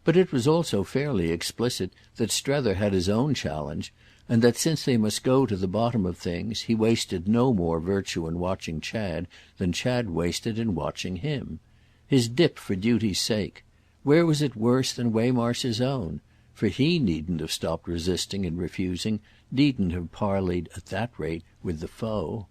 But it was also fairly explicit that Strether had his own challenge, and that since they must go to the bottom of things he wasted no more virtue in watching Chad than Chad wasted in watching him. His dip for duty's sake, where was it worse than Waymarsh's own? For he needn't have stopped resisting and refusing, needn't have parleyed, at that rate, with the foe.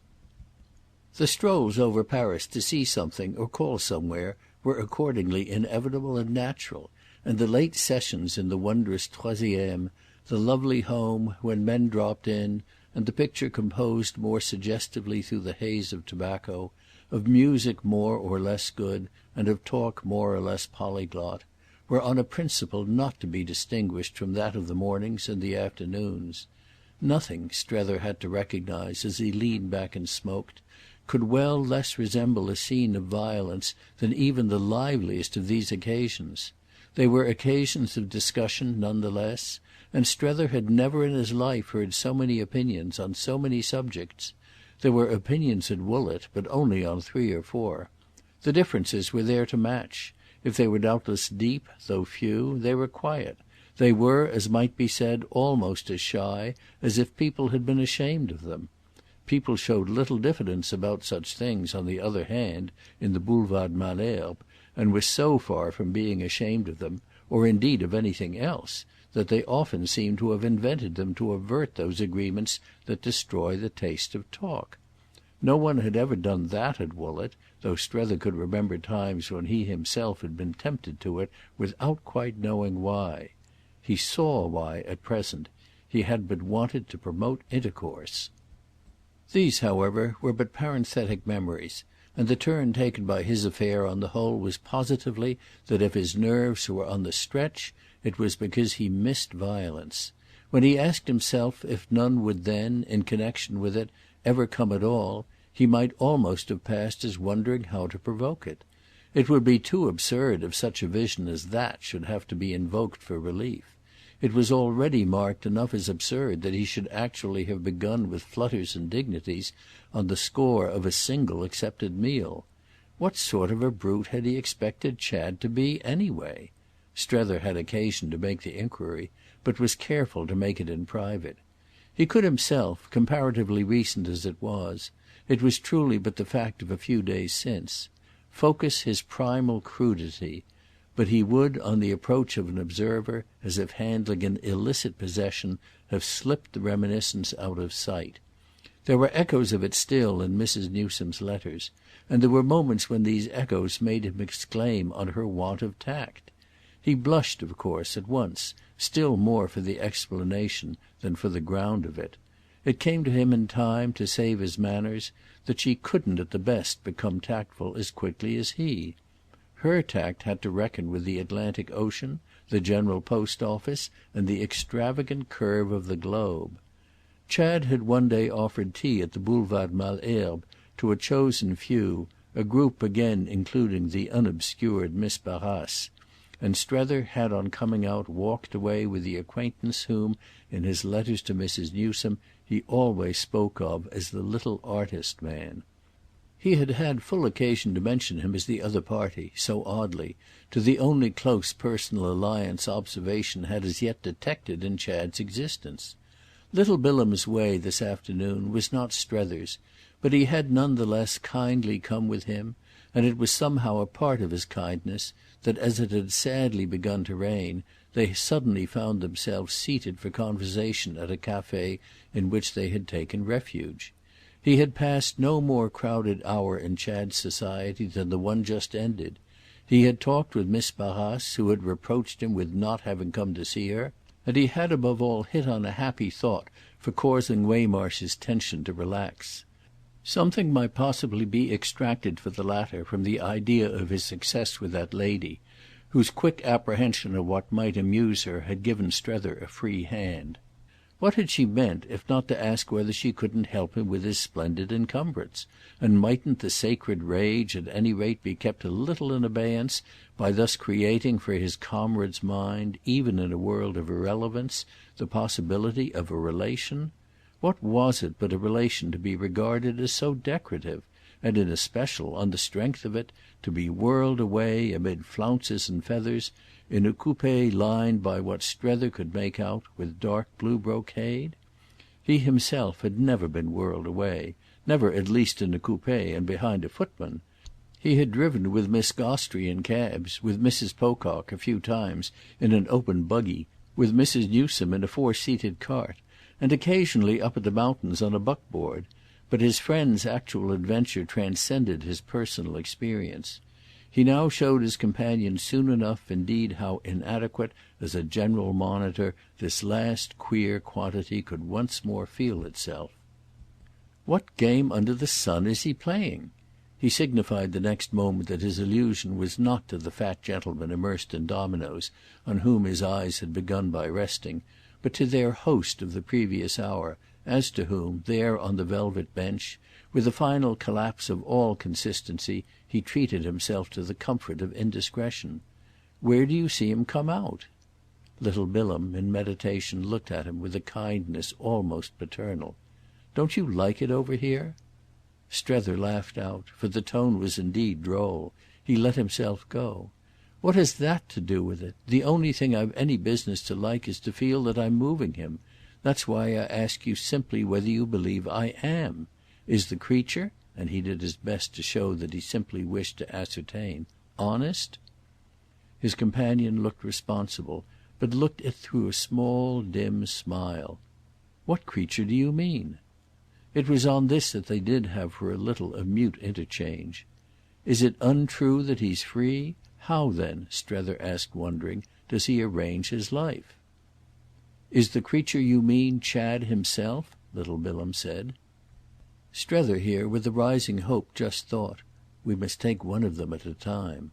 The strolls over Paris to see something or call somewhere were accordingly inevitable and natural, and the late sessions in the wondrous Troisième, the lovely home when men dropped in, and the picture composed more suggestively through the haze of tobacco, of music more or less good, and of talk more or less polyglot, were on a principle not to be distinguished from that of the mornings and the afternoons. Nothing, Strether had to recognise as he leaned back and smoked, could well less resemble a scene of violence than even the liveliest of these occasions. They were occasions of discussion none the less, and Strether had never in his life heard so many opinions on so many subjects. There were opinions at Woollett, but only on 3 or 4. The differences were there to match. If they were doubtless deep, though few, they were quiet. They were, as might be said, almost as shy as if people had been ashamed of them. People showed little diffidence about such things, on the other hand, in the Boulevard Malesherbes, and were so far from being ashamed of them, or indeed of anything else, that they often seemed to have invented them to avert those agreements that destroy the taste of talk. No one had ever done that at Woollett, though Strether could remember times when he himself had been tempted to it without quite knowing why. He saw why at present. He had but wanted to promote intercourse. These, however, were but parenthetic memories, and the turn taken by his affair on the whole was positively that if his nerves were on the stretch it was because he missed violence. When he asked himself if none would then, in connection with it, ever come at all, he might almost have passed as wondering how to provoke it. It would be too absurd if such a vision as that should have to be invoked for relief. It was already marked enough as absurd that he should actually have begun with flutters and dignities on the score of a single accepted meal. What sort of a brute had he expected Chad to be, anyway? Strether had occasion to make the inquiry, but was careful to make it in private. He could himself, comparatively recent as it was truly but the fact of a few days since, focus his primal crudity, but he would, on the approach of an observer, as if handling an illicit possession, have slipped the reminiscence out of sight. There were echoes of it still in Mrs. Newsome's letters, and there were moments when these echoes made him exclaim on her want of tact. He blushed, of course, at once, still more for the explanation than for the ground of it. It came to him in time, to save his manners, that she couldn't at the best become tactful as quickly as he. Her tact had to reckon with the Atlantic Ocean, the General Post Office, and the extravagant curve of the globe. Chad had one day offered tea at the Boulevard Malesherbes to a chosen few, a group again including the unobscured Miss Barrace, and Strether had on coming out walked away with the acquaintance whom, in his letters to Mrs. Newsome, he always spoke of as the little artist man. He had had full occasion to mention him as the other party, so oddly, to the only close personal alliance observation had as yet detected in Chad's existence. Little Bilham's way this afternoon was not Strether's, but he had none the less kindly come with him, and it was somehow a part of his kindness that, as it had sadly begun to rain, they suddenly found themselves seated for conversation at a café in which they had taken refuge. He had passed no more crowded hour in Chad's society than the one just ended. He had talked with Miss Barrace, who had reproached him with not having come to see her, and he had above all hit on a happy thought for causing Waymarsh's tension to relax. Something might possibly be extracted for the latter from the idea of his success with that lady, whose quick apprehension of what might amuse her had given Strether a free hand. What had she meant if not to ask whether she couldn't help him with his splendid encumbrance, and mightn't the sacred rage at any rate be kept a little in abeyance by thus creating for his comrade's mind, even in a world of irrelevance, the possibility of a relation? What was it but a relation to be regarded as so decorative, and in especial, on the strength of it, to be whirled away, amid flounces and feathers, in a coupé lined by what Strether could make out with dark blue brocade? He himself had never been whirled away, never at least in a coupé and behind a footman. He had driven with Miss Gostrey in cabs, with Mrs. Pocock a few times in an open buggy, with Mrs. Newsome in a four-seated cart, and occasionally up at the mountains on a buckboard, but his friend's actual adventure transcended his personal experience. He now showed his companion soon enough indeed how inadequate as a general monitor this last queer quantity could once more feel itself. "What game under the sun is he playing?" He signified the next moment that his allusion was not to the fat gentleman immersed in dominoes, on whom his eyes had begun by resting, but to their host of the previous hour, as to whom, there on the velvet bench, With a final collapse of all consistency he treated himself to the comfort of indiscretion. "Where do you see him come out?" Little Bilham, in meditation, looked at him with a kindness almost paternal. "Don't you like it over here?" Strether laughed out, for the tone was indeed droll. He let himself go. "What has that to do with it? The only thing I've any business to like is to feel that I'm moving him. That's why I ask you simply whether you believe I am. Is the creature"—and he did his best to show that he simply wished to ascertain—"honest?" His companion looked responsible, but looked it through a small dim smile. "What creature do you mean?" It was on this that they did have for a little a mute interchange. "Is it untrue that he's free? How then," Strether asked wondering, "does he arrange his life?" "Is the creature you mean Chad himself?" little Bilham said. Strether here, with a rising hope, just thought, "We must take one of them at a time."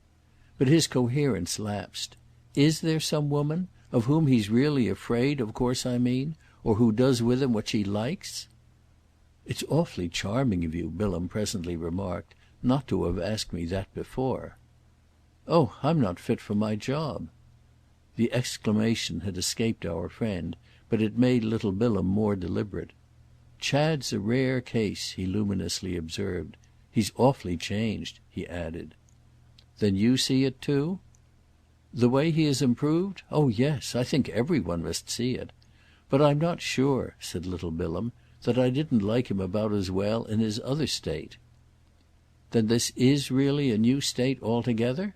But his coherence lapsed. "Is there some woman? Of whom he's really afraid, of course I mean? Or who does with him what she likes?" "It's awfully charming of you," Bilham presently remarked, "not to have asked me that before." "Oh I'm not fit for my job." The exclamation had escaped our friend, but it made little Bilham more deliberate. "Chad's a rare case," he luminously observed. "He's awfully changed," he added. "Then you see it too?" "The way he has improved? Oh yes, I think every one must see it. But I'm not sure," said little Bilham, "that I didn't like him about as well in his other state." "Then this is really a new state altogether?"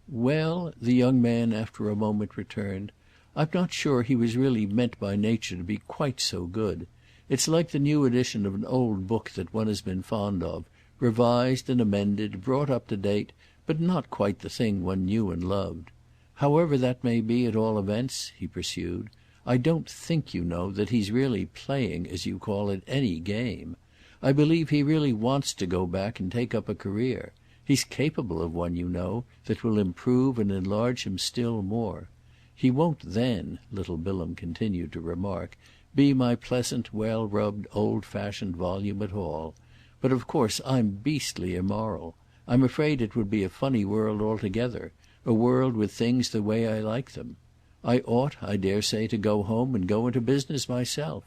"Well," the young man after a moment returned, "I'm not sure he was really meant by nature to be quite so good. It's like the new edition of an old book that one has been fond of, revised and amended, brought up to date, but not quite the thing one knew and loved. However that may be, at all events," he pursued, "I don't think, you know, that he's really playing, as you call it, any game. I believe he really wants to go back and take up a career. He's capable of one, you know, that will improve and enlarge him still more. He won't then," little Bilham continued to remark, "be my pleasant well-rubbed old-fashioned volume at all. But of course I'm beastly immoral. I'm afraid it would be a funny world altogether, a world with things the way I like them. I ought, I dare say, to go home and go into business myself.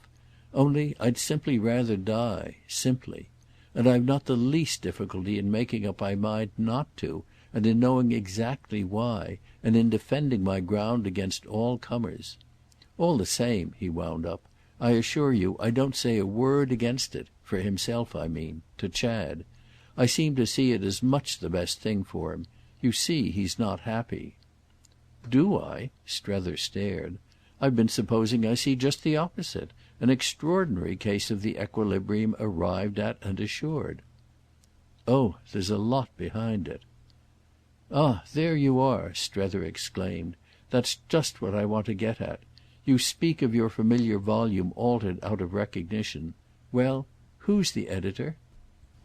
Only I'd simply rather die, simply. And I've not the least difficulty in making up my mind not to, and in knowing exactly why, and in defending my ground against all comers. All the same," he wound up, "I assure you I don't say a word against it, for himself I mean, to Chad. I seem to see it as much the best thing for him. You see he's not happy." "Do I?" Strether stared. "I've been supposing I see just the opposite, an extraordinary case of the equilibrium arrived at and assured." "Oh there's a lot behind it." "Ah there you are!" Strether exclaimed. "That's just what I want to get at. You speak of your familiar volume altered out of recognition. Well, who's the editor?"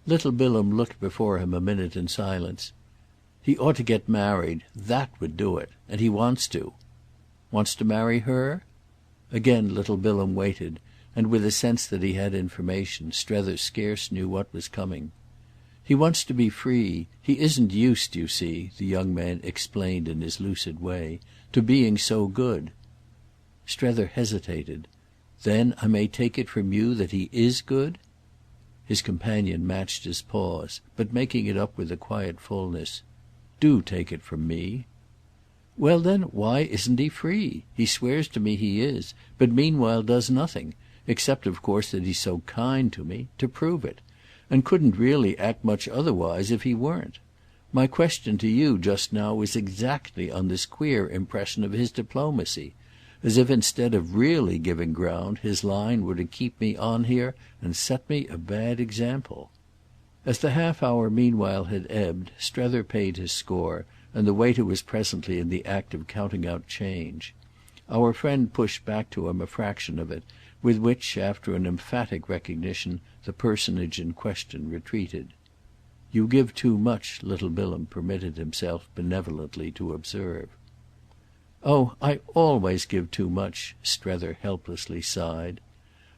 Little Bilham looked before him a minute in silence. "He ought to get married. That would do it. And he wants to." "Wants to marry her?" Again little Bilham waited, and with a sense that he had information, Strether scarce knew what was coming. "He wants to be free. He isn't used, you see," the young man explained in his lucid way, "to being so good." Strether hesitated. "Then I may take it from you that he is good?" His companion matched his pause, but making it up with a quiet fullness. "Do take it from me." "Well then why isn't he free? He swears to me he is, but meanwhile does nothing, except of course that he's so kind to me, to prove it, and couldn't really act much otherwise if he weren't. My question to you just now was exactly on this queer impression of his diplomacy, as if instead of really giving ground his line were to keep me on here and set me a bad example." As the half hour meanwhile had ebbed, Strether paid his score, and the waiter was presently in the act of counting out change. Our friend pushed back to him a fraction of it, with which, after an emphatic recognition, the personage in question retreated. "You give too much," little Bilham permitted himself benevolently to observe. "Oh I always give too much," Strether helplessly sighed.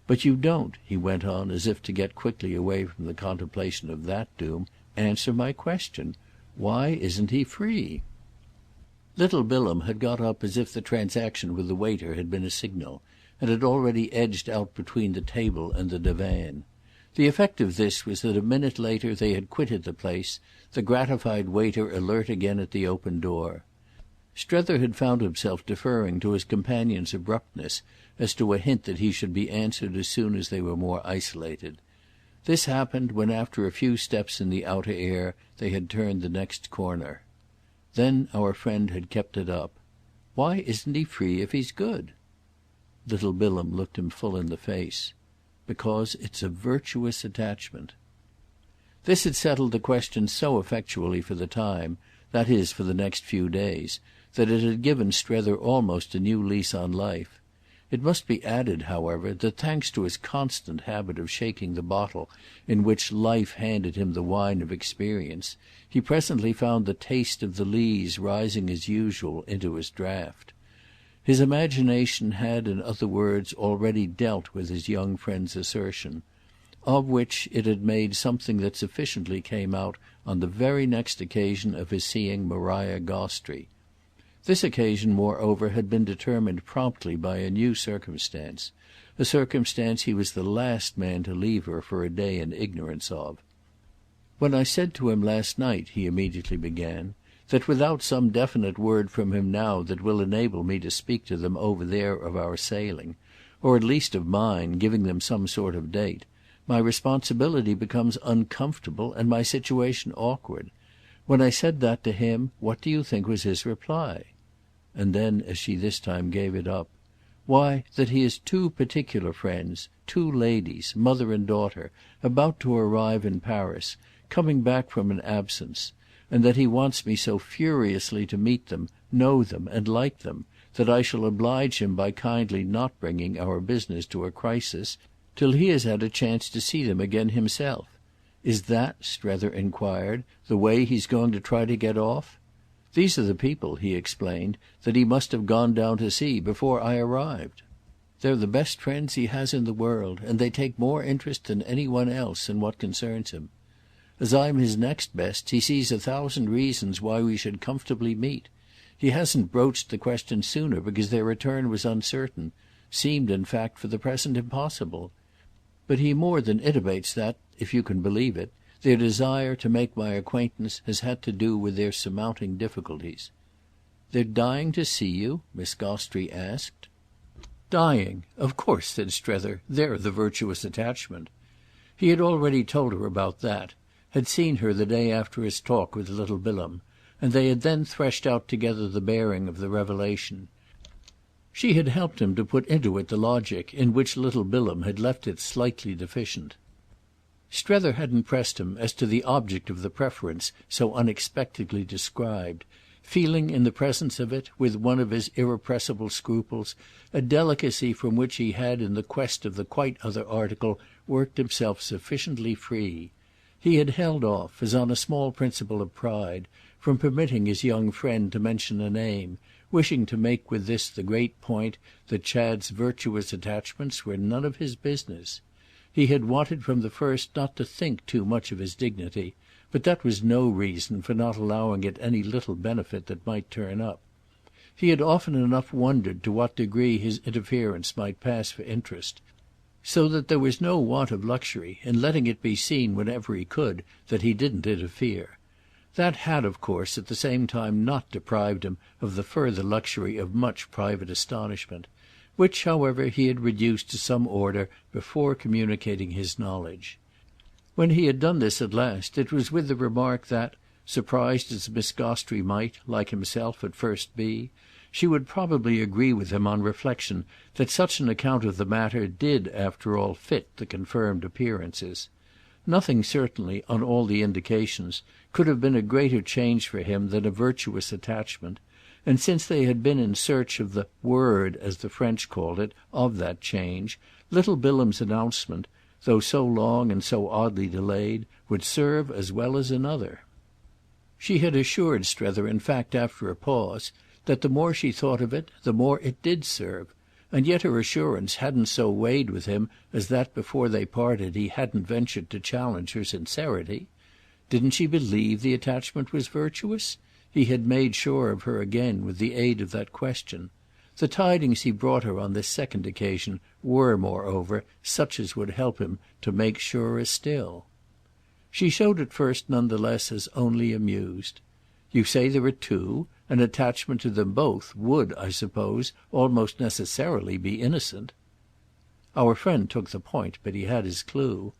But you don't," he went on, as if to get quickly away from the contemplation of that doom, "answer my question. Why isn't he free?" Little Bilham had got up as if the transaction with the waiter had been a signal, and had already edged out between the table and the divan. The effect of this was that a minute later they had quitted the place, the gratified waiter alert again at the open door. Strether had found himself deferring to his companion's abruptness as to a hint that he should be answered as soon as they were more isolated. This happened when after a few steps in the outer air they had turned the next corner. Then our friend had kept it up. "Why isn't he free if he's good?" Little Bilham looked him full in the face. "Because it's a virtuous attachment." This had settled the question so effectually for the time, that is for the next few days, that it had given Strether almost a new lease on life. It must be added, however, that thanks to his constant habit of shaking the bottle in which life handed him the wine of experience, he presently found the taste of the lees rising as usual into his draught. His imagination had in other words already dealt with his young friend's assertion, of which it had made something that sufficiently came out on the very next occasion of his seeing Maria Gostrey. This occasion moreover had been determined promptly by a new circumstance, a circumstance he was the last man to leave her for a day in ignorance of. "When I said to him last night," he immediately began, "that without some definite word from him now that will enable me to speak to them over there of our sailing, or at least of mine, giving them some sort of date, my responsibility becomes uncomfortable and my situation awkward. When I said that to him, what do you think was his reply?" And then as she this time gave it up, "Why that he has two particular friends, two ladies, mother and daughter, about to arrive in Paris, coming back from an absence, and that he wants me so furiously to meet them, know them and like them, that I shall oblige him by kindly not bringing our business to a crisis till he has had a chance to see them again himself. Is that," Strether enquired, "the way he's going to try to get off? These are the people," he explained, "that he must have gone down to see before I arrived. They're the best friends he has in the world, and they take more interest than any one else in what concerns him. As I'm his next best, he sees 1,000 reasons why we should comfortably meet. He hasn't broached the question sooner because their return was uncertain, seemed in fact for the present impossible. But he more than intimates that, if you can believe it, their desire to make my acquaintance has had to do with their surmounting difficulties." "They're dying to see you?" Miss Gostrey asked. "Dying? Of course," said Strether. "They're the virtuous attachment." He had already told her about that, had seen her the day after his talk with little Bilham, and they had then threshed out together the bearing of the revelation. She had helped him to put into it the logic in which little Bilham had left it slightly deficient. Strether hadn't pressed him as to the object of the preference so unexpectedly described, feeling in the presence of it, with one of his irrepressible scruples, a delicacy from which he had in the quest of the quite other article worked himself sufficiently free. He had held off, as on a small principle of pride, from permitting his young friend to mention a name, wishing to make with this the great point that Chad's virtuous attachments were none of his business. He had wanted from the first not to think too much of his dignity, but that was no reason for not allowing it any little benefit that might turn up. He had often enough wondered to what degree his interference might pass for interest, so that there was no want of luxury in letting it be seen whenever he could that he didn't interfere. That had of course at the same time not deprived him of the further luxury of much private astonishment, which, however, he had reduced to some order before communicating his knowledge. When he had done this at last it was with the remark that, surprised as Miss Gostrey might, like himself, at first be, she would probably agree with him on reflection that such an account of the matter did after all fit the confirmed appearances. Nothing certainly, on all the indications, could have been a greater change for him than a virtuous attachment, and since they had been in search of the "word," as the French called it, of that change, little Bilham's announcement, though so long and so oddly delayed, would serve as well as another. She had assured Strether in fact after a pause that the more she thought of it the more it did serve, and yet her assurance hadn't so weighed with him as that before they parted he hadn't ventured to challenge her sincerity. Didn't she believe the attachment was virtuous? He had made sure of her again with the aid of that question. The tidings he brought her on this second occasion were, moreover, such as would help him to make surer still. She showed at first none the less as only amused. "You say there are two? An attachment to them both would, I suppose, almost necessarily be innocent." Our friend took the point, but he had his clue.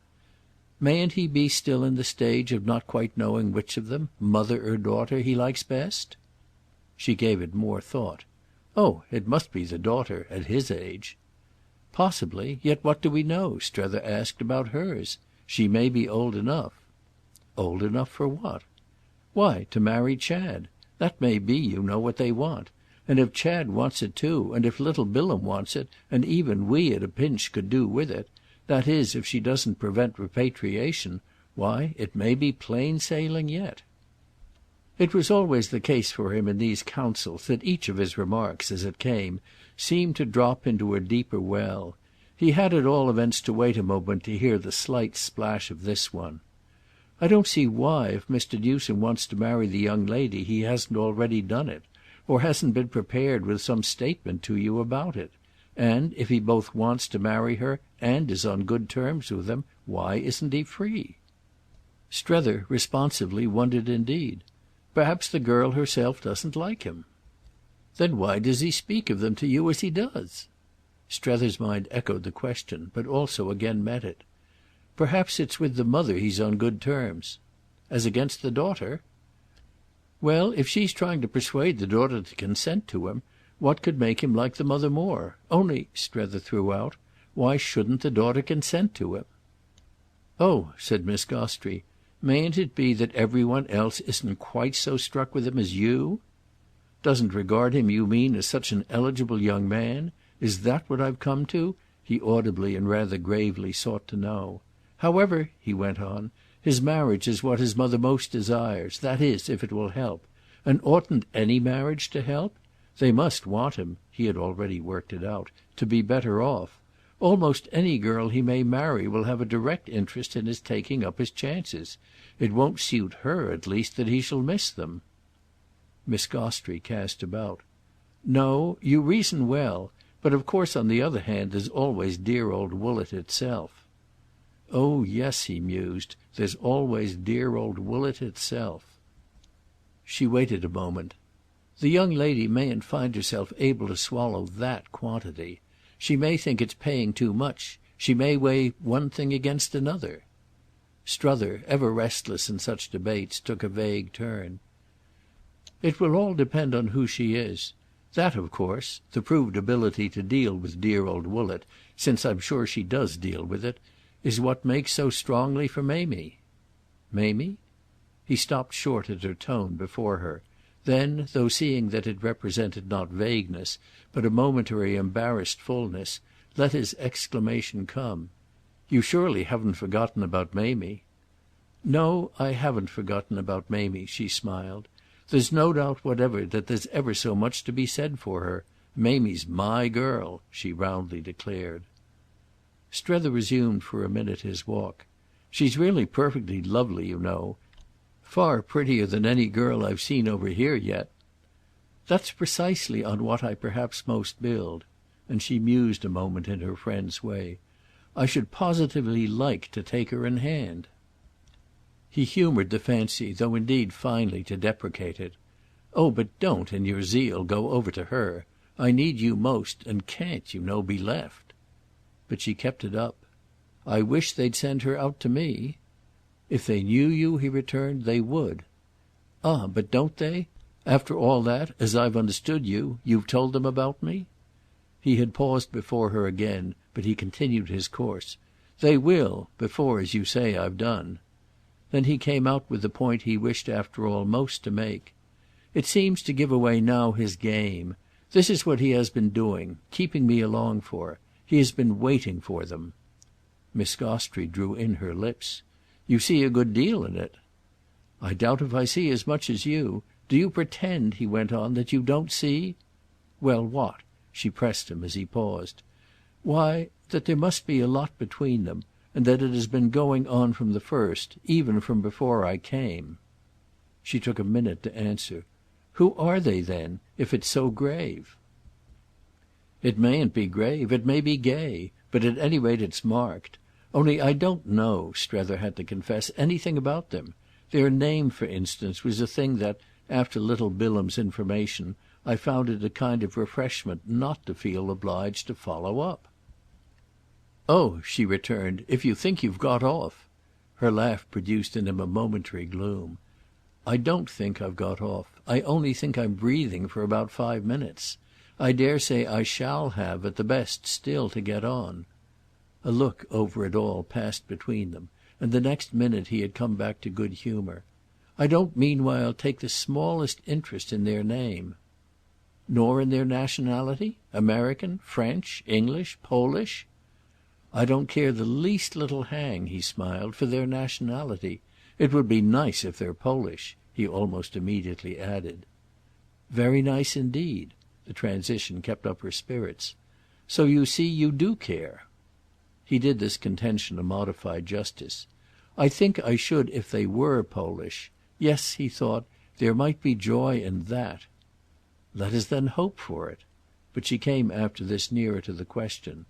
"Mayn't he be still in the stage of not quite knowing which of them, mother or daughter, he likes best?" She gave it more thought. "Oh, it must be the daughter, at his age." "Possibly. Yet what do we know," Strether asked, "about hers? She may be old enough." "Old enough for what?" "Why, to marry Chad. That may be, you know, what they want. And if Chad wants it too, and if little Bilham wants it, and even we at a pinch could do with it, that is if she doesn't prevent repatriation, why it may be plain sailing yet." It was always the case for him in these counsels that each of his remarks, as it came, seemed to drop into a deeper well. He had at all events to wait a moment to hear the slight splash of this one. "I don't see why, if Mr. Newsome wants to marry the young lady, he hasn't already done it, or hasn't been prepared with some statement to you about it. And if he both wants to marry her and is on good terms with them, why isn't he free?" Strether, responsively, wondered indeed. Perhaps the girl herself doesn't like him. "Then why does he speak of them to you as he does?" Strether's mind echoed the question, but also again met it. "Perhaps it's with the mother he's on good terms." "As against the daughter?" "Well, if she's trying to persuade the daughter to consent to him, what could make him like the mother more? Only," Strether threw out, "why shouldn't the daughter consent to him?" "Oh," said Miss Gostrey, "mayn't it be that every one else isn't quite so struck with him as you?" "Doesn't regard him, you mean, as such an eligible young man? Is that what I've come to?" he audibly and rather gravely sought to know. "However," he went on, "his marriage is what his mother most desires, that is if it will help. And oughtn't any marriage to help? They must want him"—he had already worked it out—"to be better off. Almost any girl he may marry will have a direct interest in his taking up his chances. It won't suit her at least that he shall miss them." Miss Gostrey cast about. "No, you reason well. But of course on the other hand there's always dear old Woollett itself." "Oh yes," he mused, "there's always dear old Woollett itself." She waited a moment. "The young lady mayn't find herself able to swallow that quantity. She may think it's paying too much. She may weigh one thing against another." Strether, ever restless in such debates, took a vague turn. "It will all depend on who she is. That, of course"—the proved ability to deal with dear old Woollett, since I'm sure she does deal with it—"is what makes so strongly for Mamie." "Mamie?" He stopped short at her tone before her; then, though seeing that it represented not vagueness, but a momentary embarrassed fullness, let his exclamation come. "You surely haven't forgotten about Mamie?" "No, I haven't forgotten about Mamie," she smiled. "There's no doubt whatever that there's ever so much to be said for her. Mamie's my girl," she roundly declared. Strether resumed for a minute his walk. "She's really perfectly lovely, you know. Far prettier than any girl I've seen over here yet." "That's precisely on what I perhaps most build." And she mused a moment in her friend's way. "I should positively like to take her in hand." He humoured the fancy, though indeed finally to deprecate it. "Oh but don't, in your zeal, go over to her. I need you most and can't, you know, be left." But she kept it up. "I wish they'd send her out to me." "If they knew you," he returned, "they would." "Ah but don't they? After all that, as I've understood you, you've told them about me?" He had paused before her again, but he continued his course. "They will, before, as you say, I've done." Then he came out with the point he wished after all most to make. "It seems to give away now his game. This is what he has been doing, keeping me along for. He has been waiting for them." Miss Gostrey drew in her lips. "You see a good deal in it." "I doubt if I see as much as you. Do you pretend," he went on, "that you don't see—?" "Well, what?" she pressed him as he paused. "Why, that there must be a lot between them, and that it has been going on from the first, even from before I came." She took a minute to answer. "Who are they then, if it's so grave?" "It mayn't be grave, it may be gay, but at any rate it's marked. Only I don't know," Strether had to confess, "anything about them. Their name, for instance, was a thing that, after little Bilham's information, I found it a kind of refreshment not to feel obliged to follow up." "Oh," she returned, "if you think you've got off!" Her laugh produced in him a momentary gloom. "I don't think I've got off. I only think I'm breathing for about 5 minutes. I dare say I shall have, at the best, still to get on." A look, over it all, passed between them, and the next minute he had come back to good humour. "I don't meanwhile take the smallest interest in their name." "Nor in their nationality? American, French, English, Polish?" "I don't care the least little hang," he smiled, "for their nationality. It would be nice if they're Polish," he almost immediately added. "Very nice indeed." The transition kept up her spirits. "So you see you do care." He did this contention a modified justice. "I think I should if they were Polish. Yes," he thought, "there might be joy in that." "Let us then hope for it." But she came after this nearer to the question.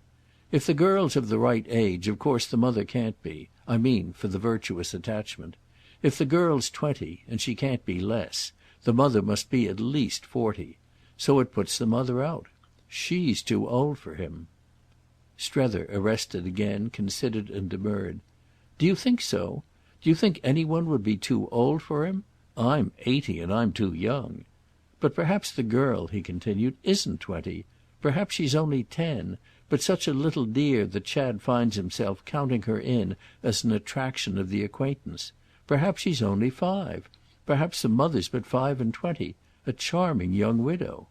"If the girl's of the right age, of course the mother can't be. I mean for the virtuous attachment. If the girl's 20, and she can't be less, the mother must be at least 40. So it puts the mother out. She's too old for him." Strether, arrested again, considered and demurred. "Do you think so? Do you think any one would be too old for him? I'm 80 and I'm too young. But perhaps the girl," he continued, "isn't 20. Perhaps she's only 10, but such a little dear that Chad finds himself counting her in as an attraction of the acquaintance. Perhaps she's only 5. Perhaps the mother's but 25, a charming young widow."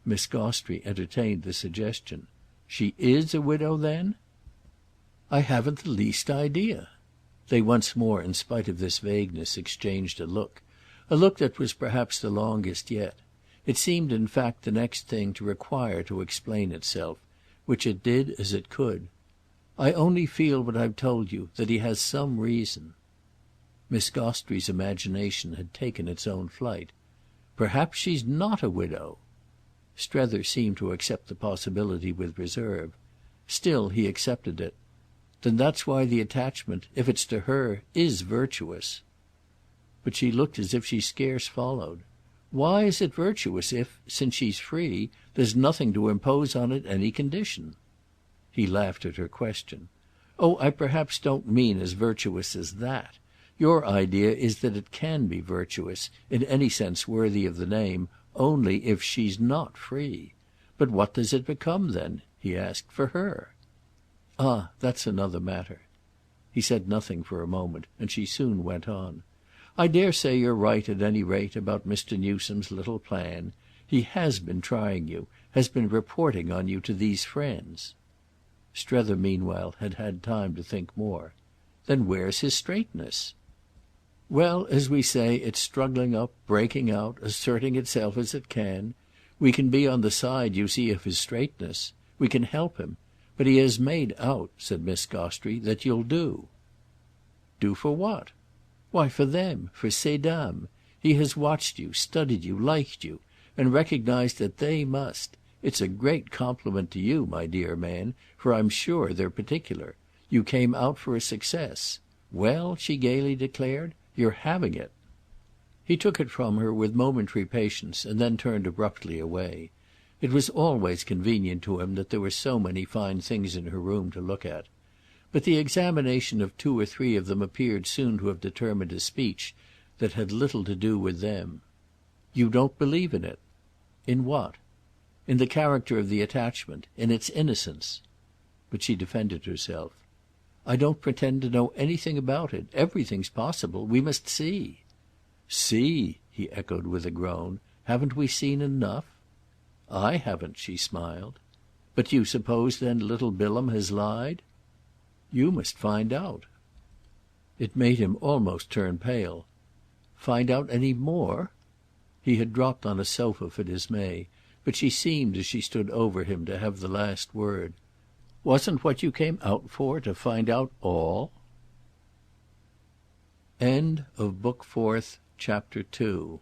Miss Gostrey entertained the suggestion. "She is a widow then?" "I haven't the least idea." They once more, in spite of this vagueness, exchanged a look that was perhaps the longest yet. It seemed in fact the next thing to require to explain itself, which it did as it could. "I only feel what I've told you, that he has some reason." Miss Gostrey's imagination had taken its own flight. "Perhaps she's not a widow." Strether seemed to accept the possibility with reserve. Still he accepted it. "Then that's why the attachment, if it's to her, is virtuous." But she looked as if she scarce followed. "Why is it virtuous if, since she's free, there's nothing to impose on it any condition?" He laughed at her question. "Oh I perhaps don't mean as virtuous as that. Your idea is that it can be virtuous, in any sense worthy of the name, only if she's not free. But what does it become then," he asked, "for her?" "Ah that's another matter." He said nothing for a moment, and she soon went on. "I dare say you're right, at any rate, about Mr. Newsome's little plan. He has been trying you, has been reporting on you to these friends." Strether meanwhile had had time to think more. "Then where's his straightness?" "Well, as we say, it's struggling up, breaking out, asserting itself as it can. We can be on the side, you see, of his straightness. We can help him. But he has made out," said Miss Gostrey, "that you'll do." "Do for what?" "Why for them, for ces dames. He has watched you, studied you, liked you, and recognised that they must. It's a great compliment to you, my dear man, for I'm sure they're particular. You came out for a success. Well," she gaily declared, "you're having it." He took it from her with momentary patience and then turned abruptly away. It was always convenient to him that there were so many fine things in her room to look at. But the examination of 2 or 3 of them appeared soon to have determined a speech that had little to do with them. "You don't believe in it?" "In what?" "In the character of the attachment. In its innocence." But she defended herself. "I don't pretend to know anything about it. Everything's possible. We must see." "See?" he echoed with a groan. "Haven't we seen enough?" "I haven't," she smiled. "But do you suppose then little Bilham has lied?" "You must find out." It made him almost turn pale. "Find out any more?" He had dropped on a sofa for dismay, but she seemed as she stood over him to have the last word. "Wasn't what you came out for to find out all?" End of Book Fourth, Chapter 2.